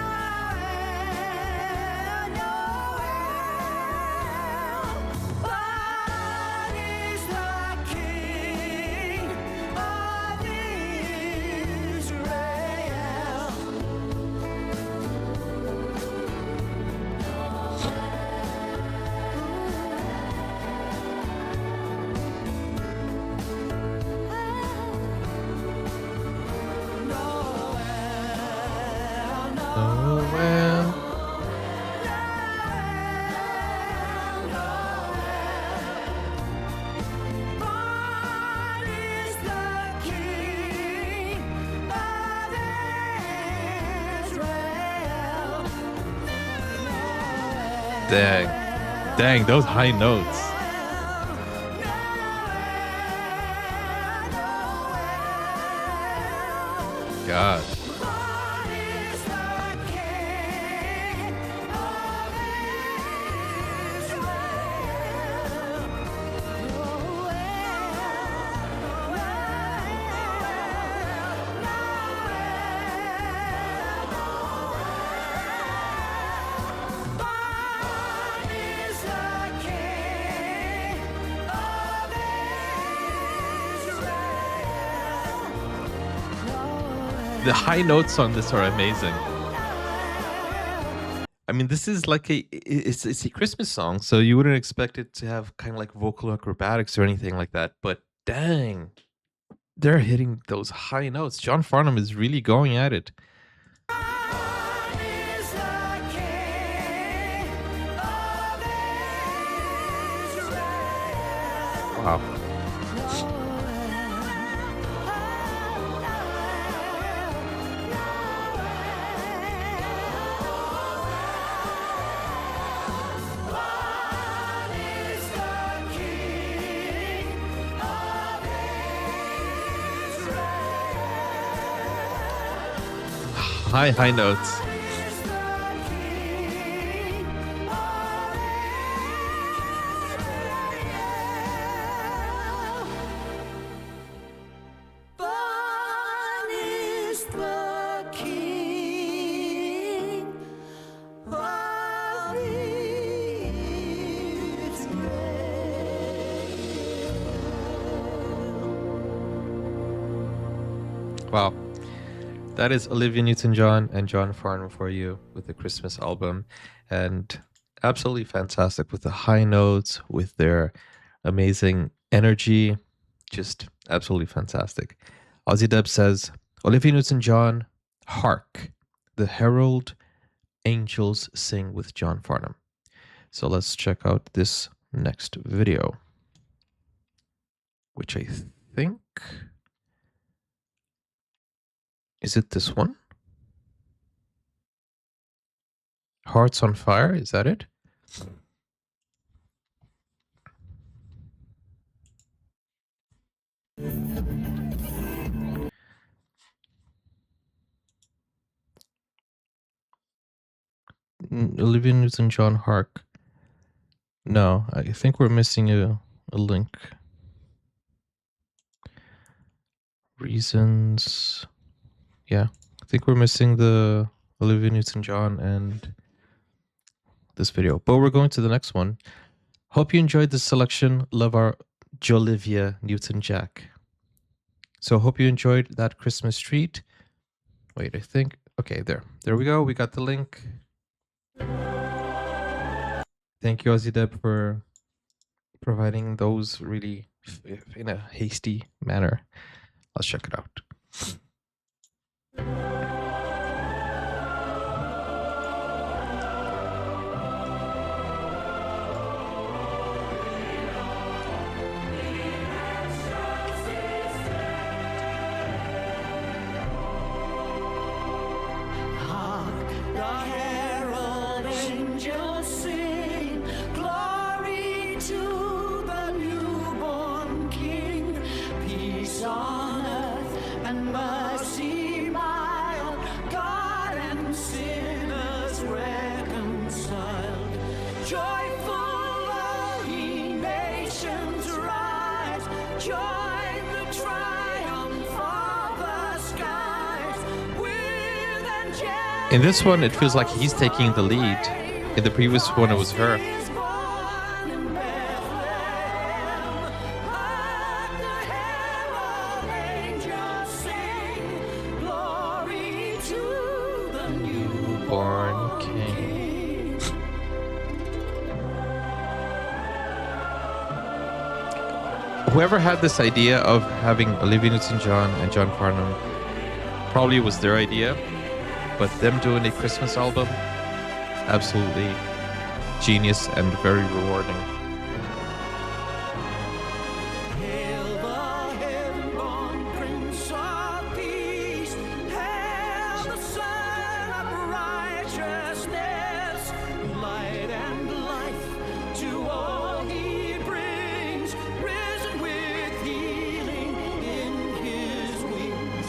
Dang, those high notes. God. The high notes on this are amazing. I mean, this is like it's a Christmas song, so you wouldn't expect it to have kind of like vocal acrobatics or anything like that. But dang, they're hitting those high notes. John Farnham is really going at it. Wow. High notes. Wow. That is Olivia Newton-John and John Farnham for you with the Christmas album. And absolutely fantastic with the high notes, with their amazing energy. Just absolutely fantastic. Ozzy Deb says, Olivia Newton-John, Hark, the Herald Angels Sing with John Farnham. So let's check out this next video, which I think... Is it this one? Hearts on Fire, is that it? Olivia Newton-John, Hark. No, I think we're missing a link. Reasons. Yeah, I think we're missing the Olivia Newton-John and this video. But we're going to the next one. Hope you enjoyed this selection. Love our Jolivia Newton-Jack. So hope you enjoyed that Christmas treat. Wait, I think... Okay, there we go. We got the link. Thank you, Ozzy Deb, for providing those really in a hasty manner. Let's check it out.
Hark, the herald angels sing, glory to the newborn King. join the triumph of the skies with angelic.
In this one, it feels like he's taking the lead. In the previous one, it was her. Born King. Whoever had this idea of having Olivia Newton-John and John Farnham, probably was their idea, but them doing a Christmas album, absolutely genius and very rewarding.
Hail the heaven-born Prince of Peace. Hail the Son of Righteousness. Light and life to all he brings. Risen with healing in his wings.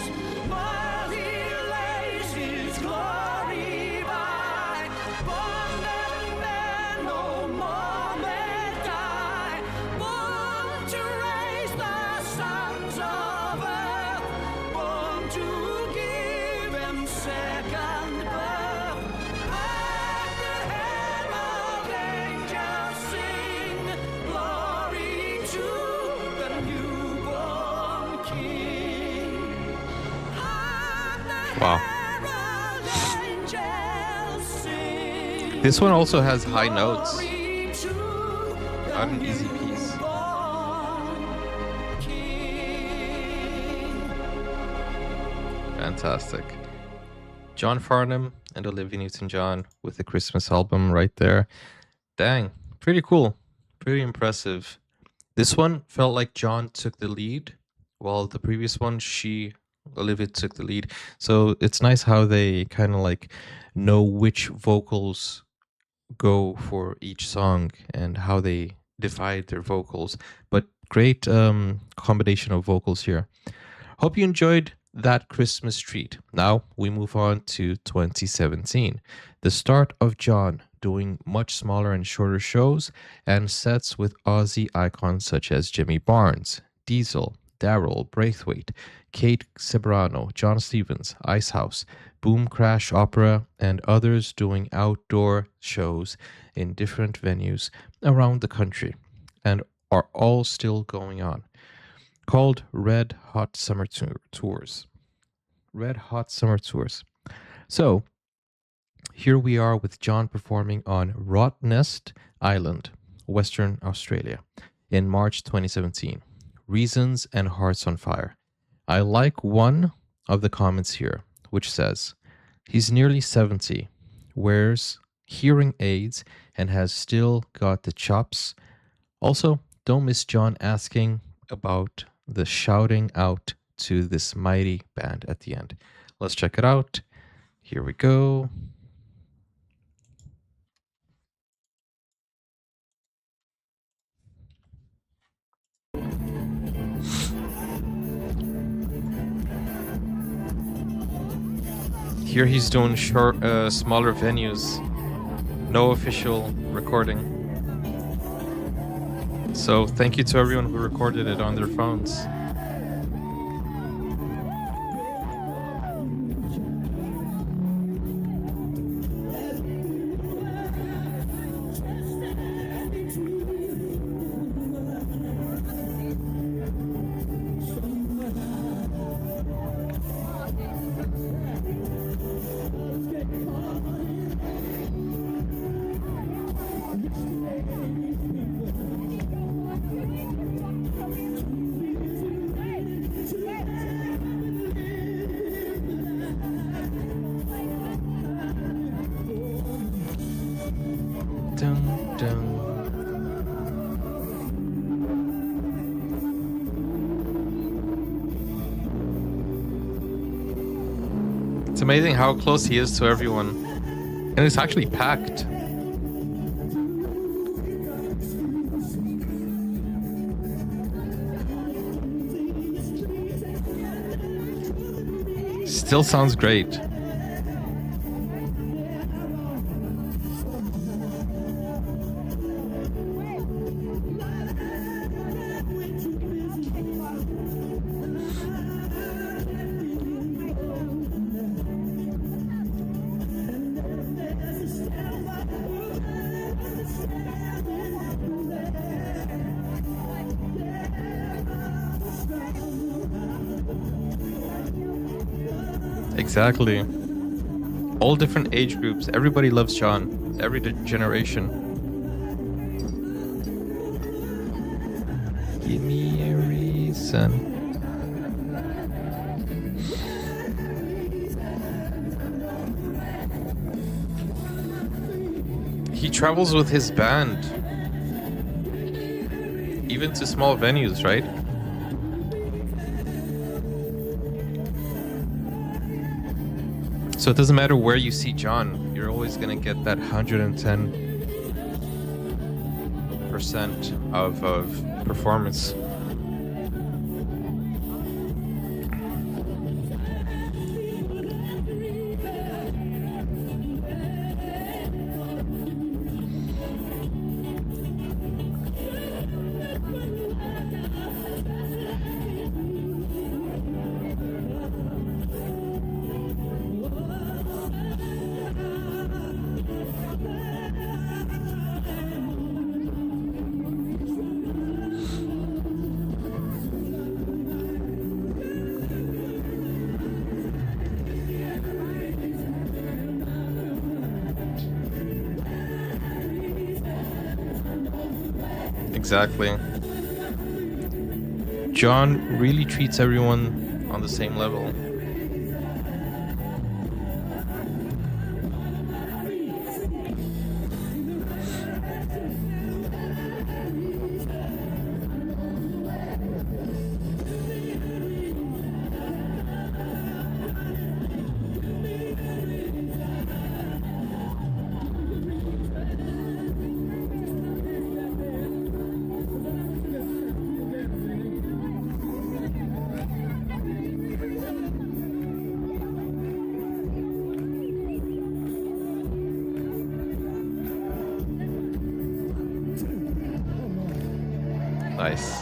While he lays his glory by. Born that man no more may die. Born to raise the sons of earth. Born to give them second birth. At the head of angels sing. Glory to the newborn King. At the
Wow.
herald angels sing.
This one also has high notes.
Glory to the
Not an easy piece.
newborn King.
Fantastic. John Farnham and Olivia Newton-John with the Christmas album right there. Dang, pretty cool. Pretty impressive. This one felt like John took the lead, while the previous one, Olivia took the lead. So it's nice how they kind of like know which vocals go for each song and how they divide their vocals. But great combination of vocals here. Hope you enjoyed that Christmas treat. Now we move on to 2017. The start of John doing much smaller and shorter shows and sets with Aussie icons such as Jimmy Barnes, Diesel, Daryl Braithwaite, Kate Ceberano, John Stevens, Icehouse, Boom Crash Opera, and others doing outdoor shows in different venues around the country and are all still going on. Called Red Hot Summer Tours. Red Hot Summer Tours. So, here we are with John performing on Rottnest Island, Western Australia, in March 2017. Reasons and Hearts on Fire. I like one of the comments here, which says, he's nearly 70, wears hearing aids, and has still got the chops. Also, don't miss John asking about the shouting out to this mighty band at the end. Let's check it out. Here we go. Here he's doing short, smaller venues. No official recording. So thank you to everyone who recorded it on their phones. Dun, dun. It's amazing how close he is to everyone. And it's actually packed. Still sounds great. Exactly. All different age groups. Everybody loves John. Every generation. Give me a reason. He travels with his band. Even to small venues, right? So it doesn't matter where you see John, you're always gonna get that 110% of performance. Exactly. John really treats everyone on the same level. Nice.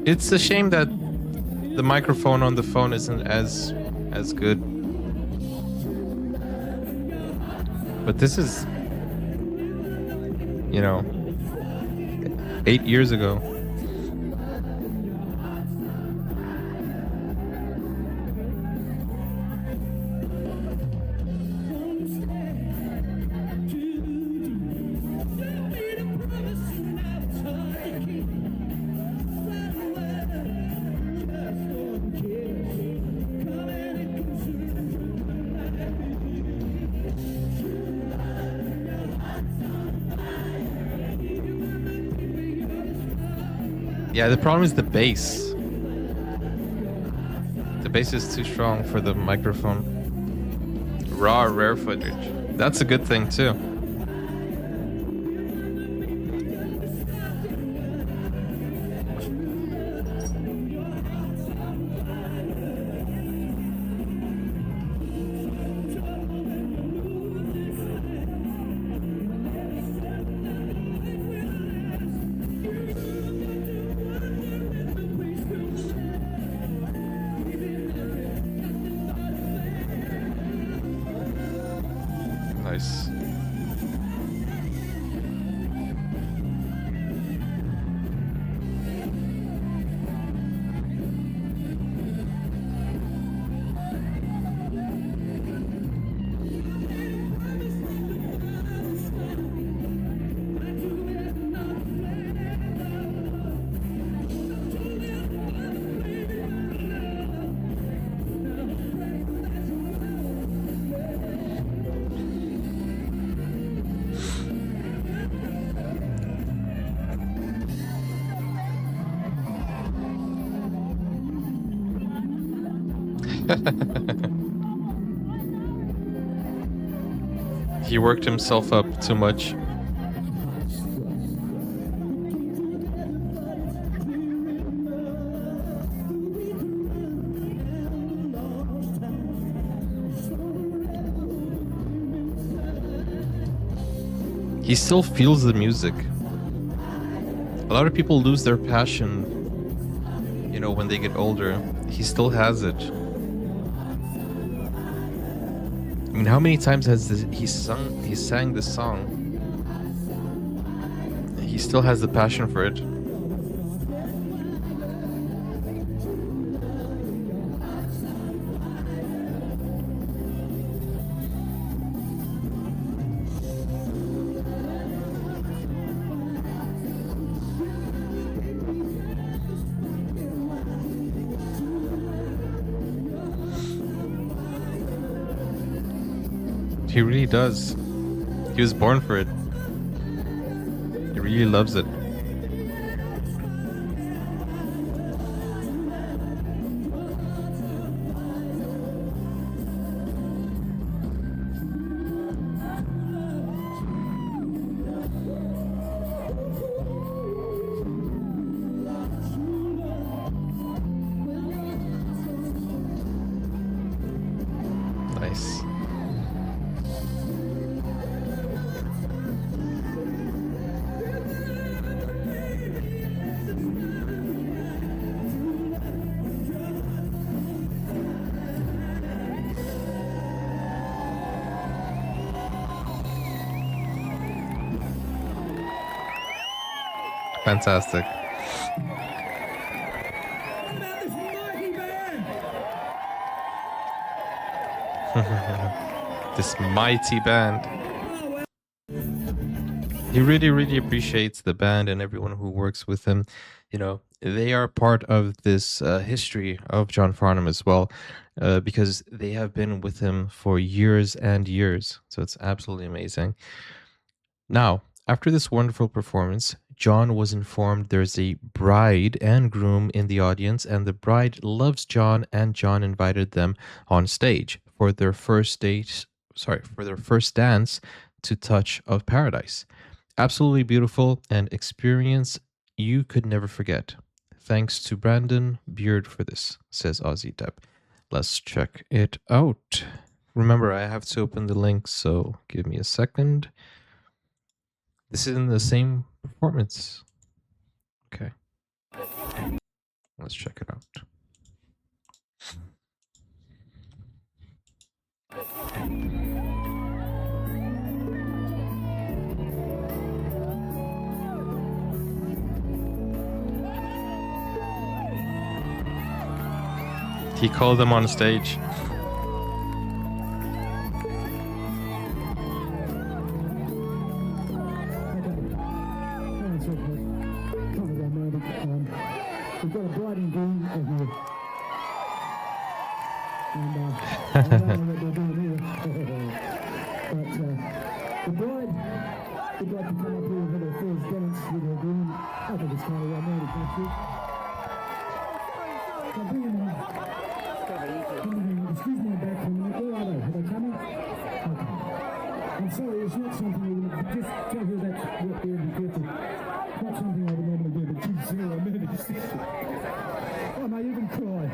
It's a shame that the microphone on the phone isn't as good. But this is, 8 years ago. Yeah, the problem is the bass. The bass is too strong for the microphone. Raw, rare footage. That's a good thing too. Nice. He worked himself up too much. He still feels the music. A lot of people lose their passion, you know, when they get older. He still has it. I mean, how many times has he sang this song? He still has the passion for it. He really does. He was born for it. He really loves it. Nice. Fantastic. This mighty band. He really, really appreciates the band and everyone who works with him. You know, they are part of this history of John Farnham as well, because they have been with him for years and years. So it's absolutely amazing. Now, after this wonderful performance, John was informed there's a bride and groom in the audience, and the bride loves John, and John invited them on stage for their first dance to Touch of Paradise. Absolutely beautiful and experience you could never forget. Thanks to Brandon Beard for this, says Aussie Deb. Let's check it out. Remember, I have to open the link, so give me a second. This is in the same performance. Okay. Let's check it out. He called them on stage.
We've got a bride and groom of me. And I don't know what they're doing here. But the bride would like to come up here for their first dance with her groom. I think it's kind of romantic, don't you? So bring them in. Excuse me back for a minute. Where are they? Are they coming? Okay. I'm sorry, it's not something we would just tell her that's what they're be careful. Not something I would normally do, but she's so romantic. I may even cry.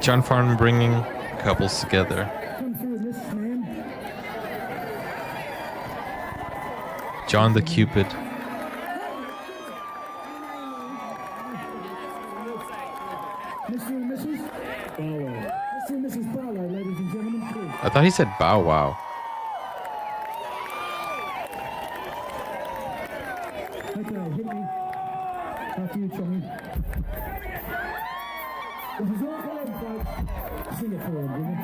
John Farnham bringing couples together.
Come through this, man.
John the Cupid.
Mr. and Mrs. Bow Wow. Mr. and Mrs. Bow Wow, ladies and gentlemen, please.
I thought he said Bow Wow.
Okay, hit me. After you, Johnny. This is all for them, folks. Sing it for them, will you?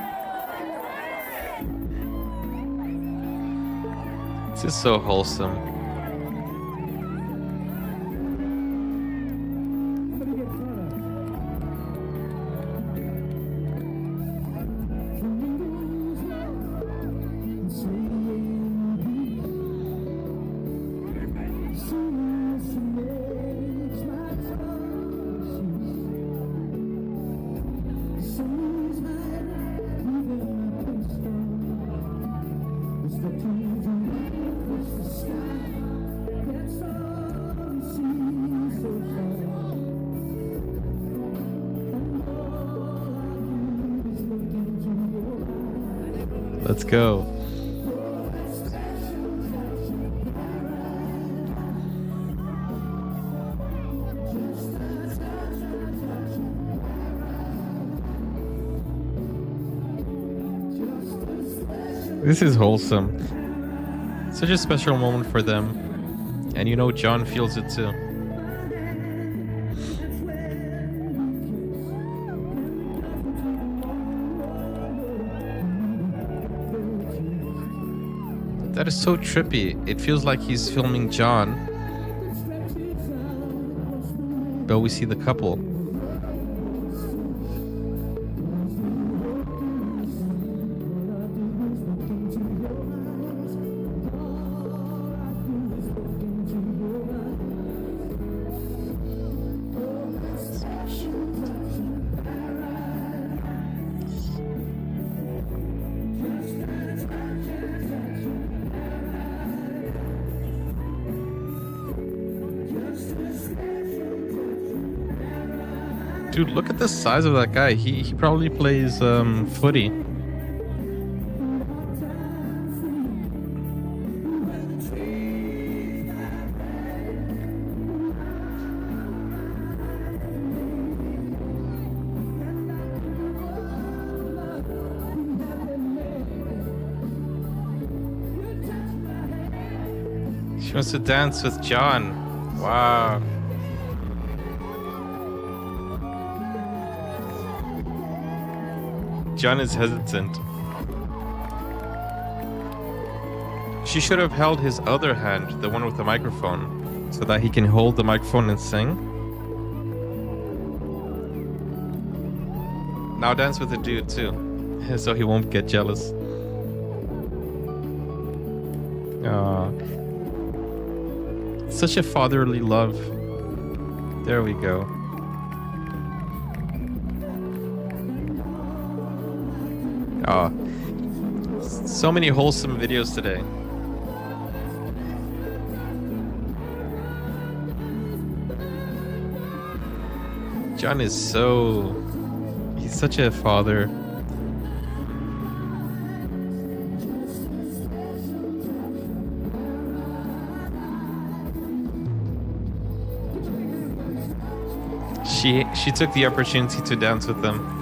This is so wholesome. Let's go. This is wholesome. Such a special moment for them. And you know John feels it too. That is so trippy. It feels like he's filming John, but we see the couple. Dude, look at the size of that guy. He probably plays footy. She wants to dance with John. Wow. John is hesitant. She should have held his other hand, the one with the microphone, so that he can hold the microphone and sing. Now dance with the dude too, so he won't get jealous. Aww. Such a fatherly love. There we go. Oh, so many wholesome videos today. John is he's such a father. She took the opportunity to dance with them.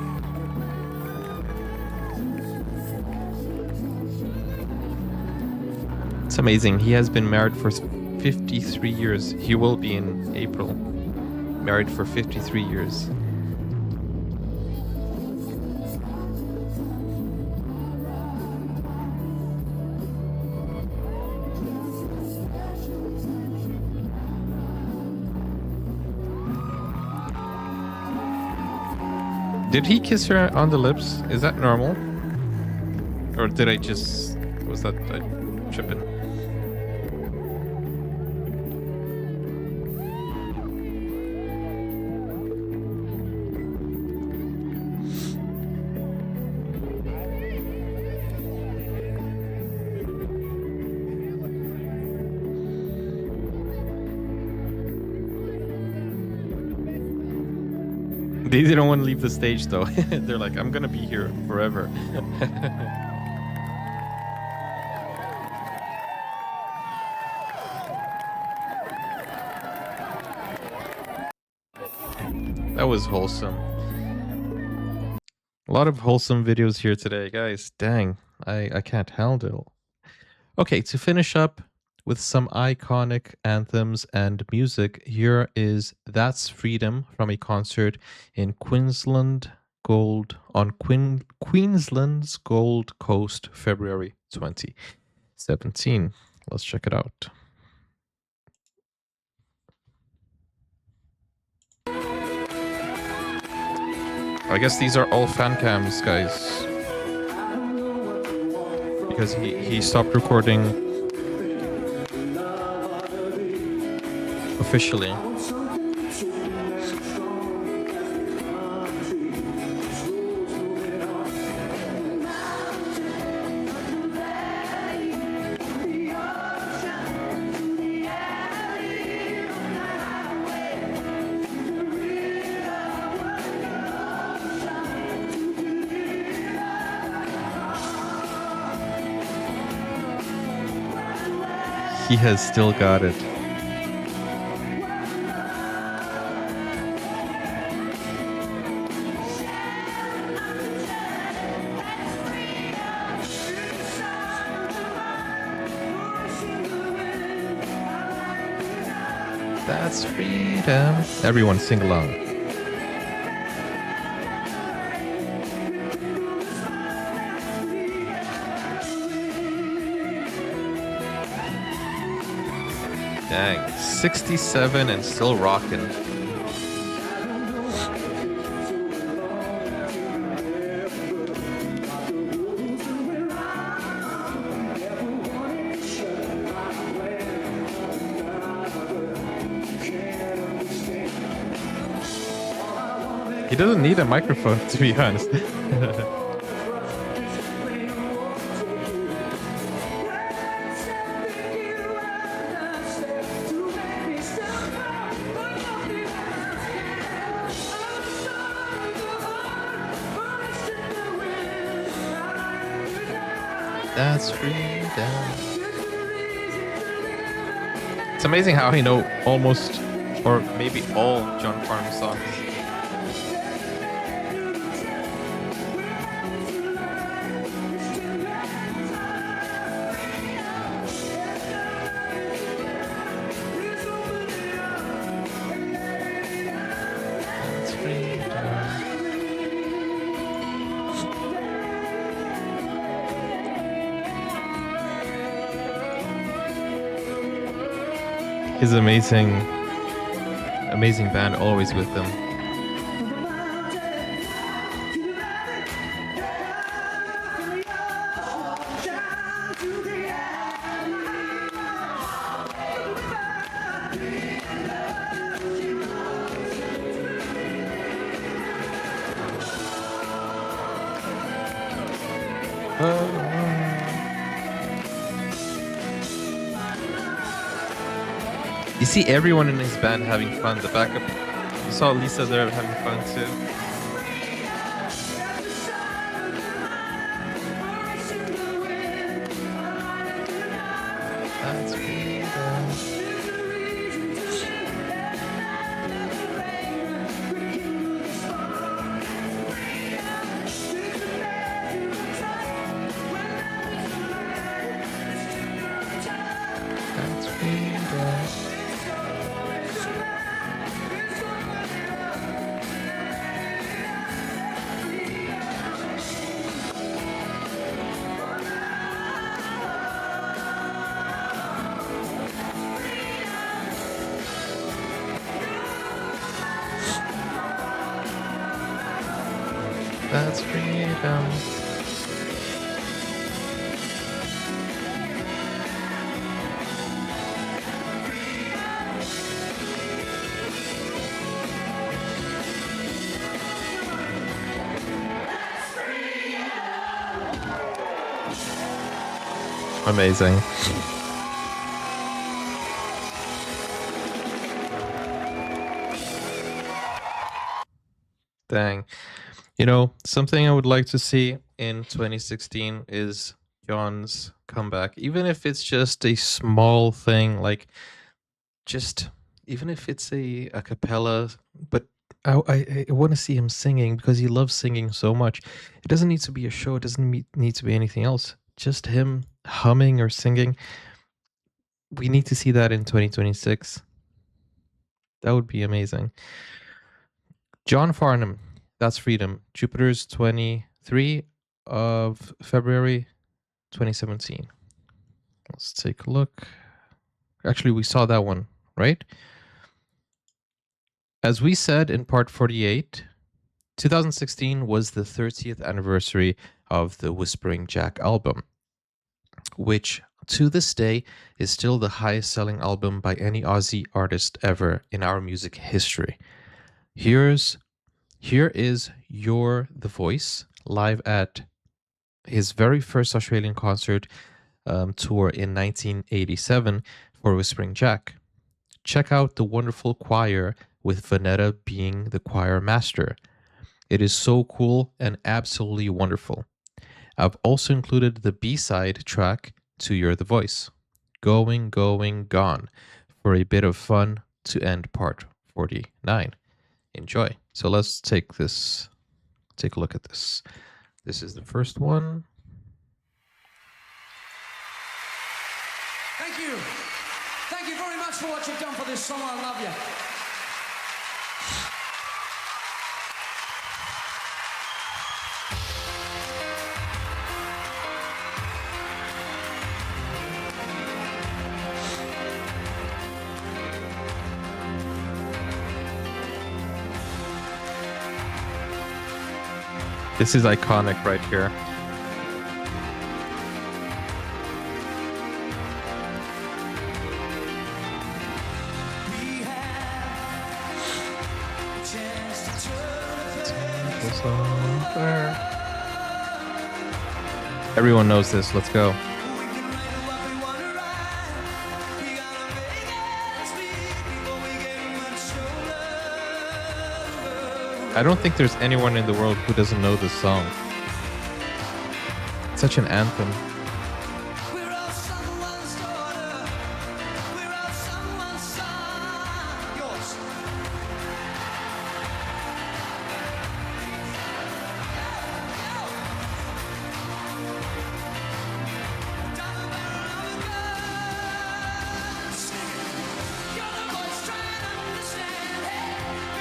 It's amazing. He has been married for 53 years. He will be in April. Married for 53 years. Did he kiss her on the lips? Is that normal? Or did I just... was that tripping? They didn't want to leave the stage though. They're like, I'm gonna be here forever. That was wholesome. A lot of wholesome videos here today, guys. Dang, I can't handle. Okay, to finish up with some iconic anthems and music, here is That's Freedom from a concert in Queensland's Gold Coast, February 2017. Let's check it out. I guess these are all fan cams, guys, because he stopped recording officially. He has still got it. That's freedom. Everyone sing along. Dang, 67 and still rocking. He doesn't need a microphone, to be honest. That's freedom. It's amazing how I know almost, or maybe all, John Farnham songs. That's freedom. His amazing band always with them. You see everyone in his band having fun. The backup, you saw Lisa there having fun too. That's freedom. That's freedom. That's freedom. Amazing. Dang. You know, something I would like to see in 2016 is John's comeback. Even if it's just a small thing, like just even if it's a cappella, but I want to see him singing because he loves singing so much. It doesn't need to be a show. It doesn't need to be anything else. Just him humming or singing. We need to see that in 2026. That would be amazing. John Farnham, That's Freedom. Jupiter's 23 of February 2017. Let's take a look. Actually, we saw that one, right? As we said in part 48, 2016 was the 30th anniversary of the Whispering Jack album, which to this day is still the highest selling album by any Aussie artist ever in our music history. Here is You're the Voice live at his very first Australian concert tour in 1987 for Whispering Jack. Check out the wonderful choir with Vanetta being the choir master. It is so cool and absolutely wonderful. I've also included the B-side track to You're the Voice, Going, Going, Gone, for a bit of fun to end part 49. Enjoy. So let's take a look at this. This is the first one.
Thank you. Thank you very much, much for what you've done for this song. I love you.
This is iconic right here. Everyone knows this. Let's go. I don't think there's anyone in the world who doesn't know this song. It's such an anthem.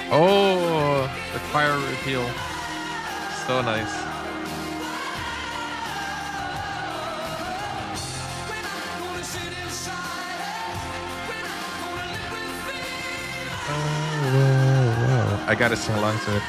Oh, the choir reveal. So nice. Whoa. I gotta sing along to it.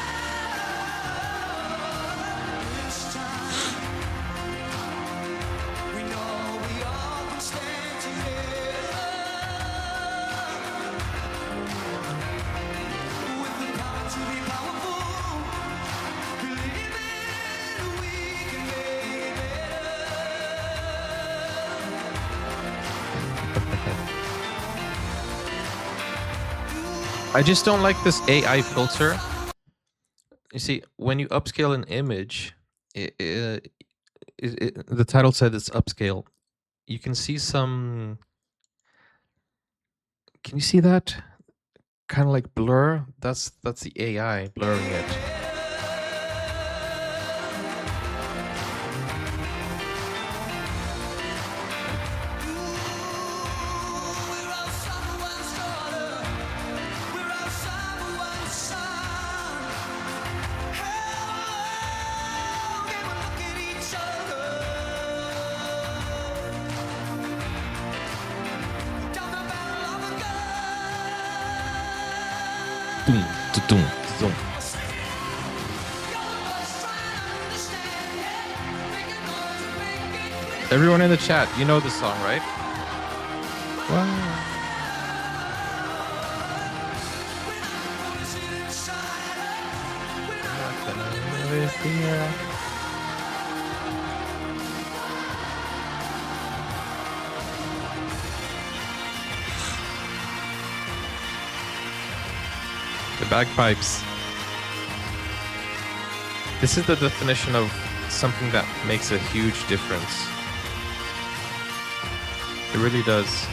I just don't like this AI filter. You see, when you upscale an image, the title said it's upscale. You can see some. Can you see that? Kind of like blur. That's the AI blurring it. Everyone in the chat, you know this song, right? Wow. The bagpipes. This is the definition of something that makes a huge difference. It really does.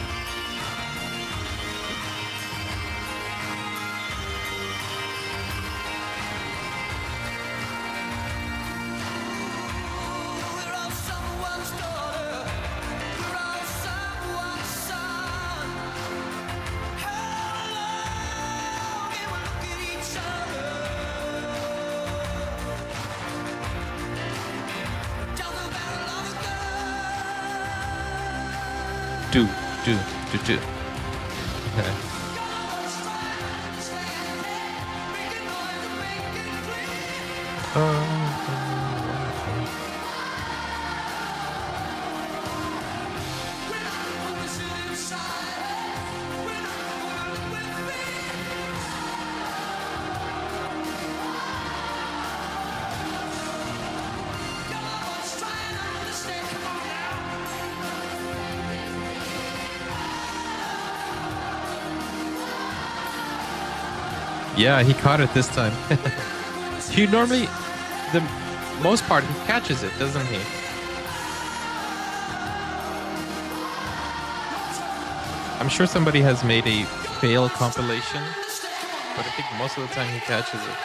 Do. Yeah, he caught it this time. He normally, the most part, he catches it, doesn't he? I'm sure somebody has made a fail compilation, but I think most of the time he catches it.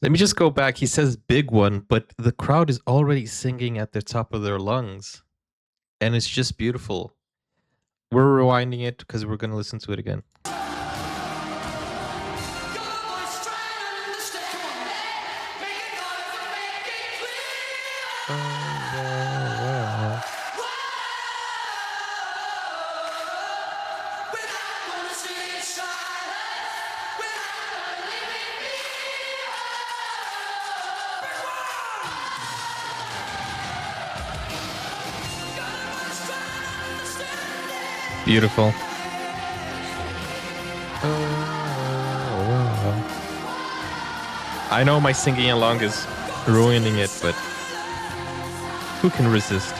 Let me just go back. He says big one, but the crowd is already singing at the top of their lungs. And it's just beautiful. We're rewinding it because we're going to listen to it again. Beautiful. I know my singing along is ruining it, but who can resist?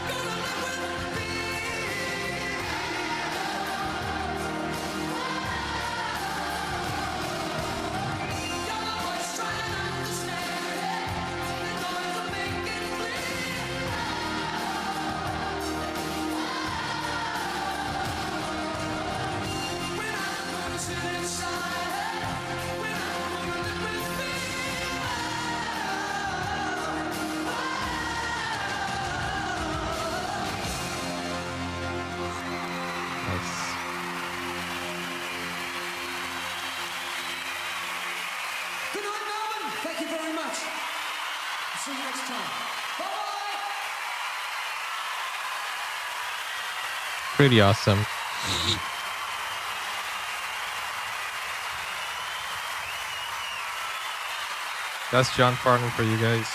Good night, Melbourne. Thank you very much. See you next time. Bye-bye.
Pretty awesome. That's John Farnham for you guys.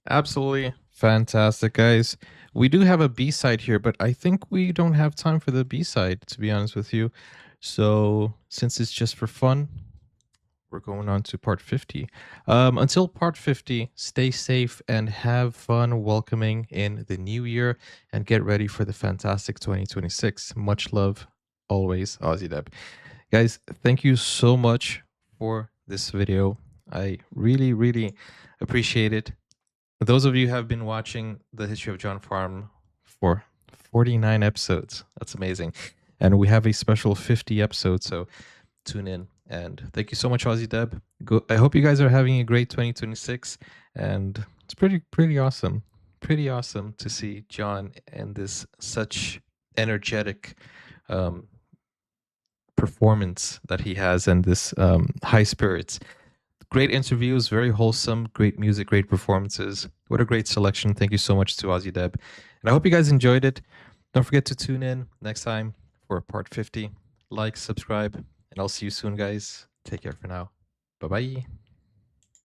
Absolutely fantastic, guys. We do have a B-side here, but I think we don't have time for the B-side, to be honest with you. So since it's just for fun, we're going on to part 50. Until part 50, stay safe and have fun welcoming in the new year and get ready for the fantastic 2026. Much love, always, Aussie Deb. Guys, thank you so much for this video. I really, really appreciate it. Those of you who have been watching the history of John Farnham for 49 episodes. That's amazing. And we have a special 50 episodes, so tune in. And thank you so much, Aussie Deb. I hope you guys are having a great 2026. And it's pretty awesome. Pretty awesome to see John and this such energetic performance that he has and this high spirits. Great interviews, very wholesome, great music, great performances. What a great selection. Thank you so much to Aussie Deb. And I hope you guys enjoyed it. Don't forget to tune in next time for part 50. Like, subscribe, and I'll see you soon, guys. Take care for now. Bye-bye.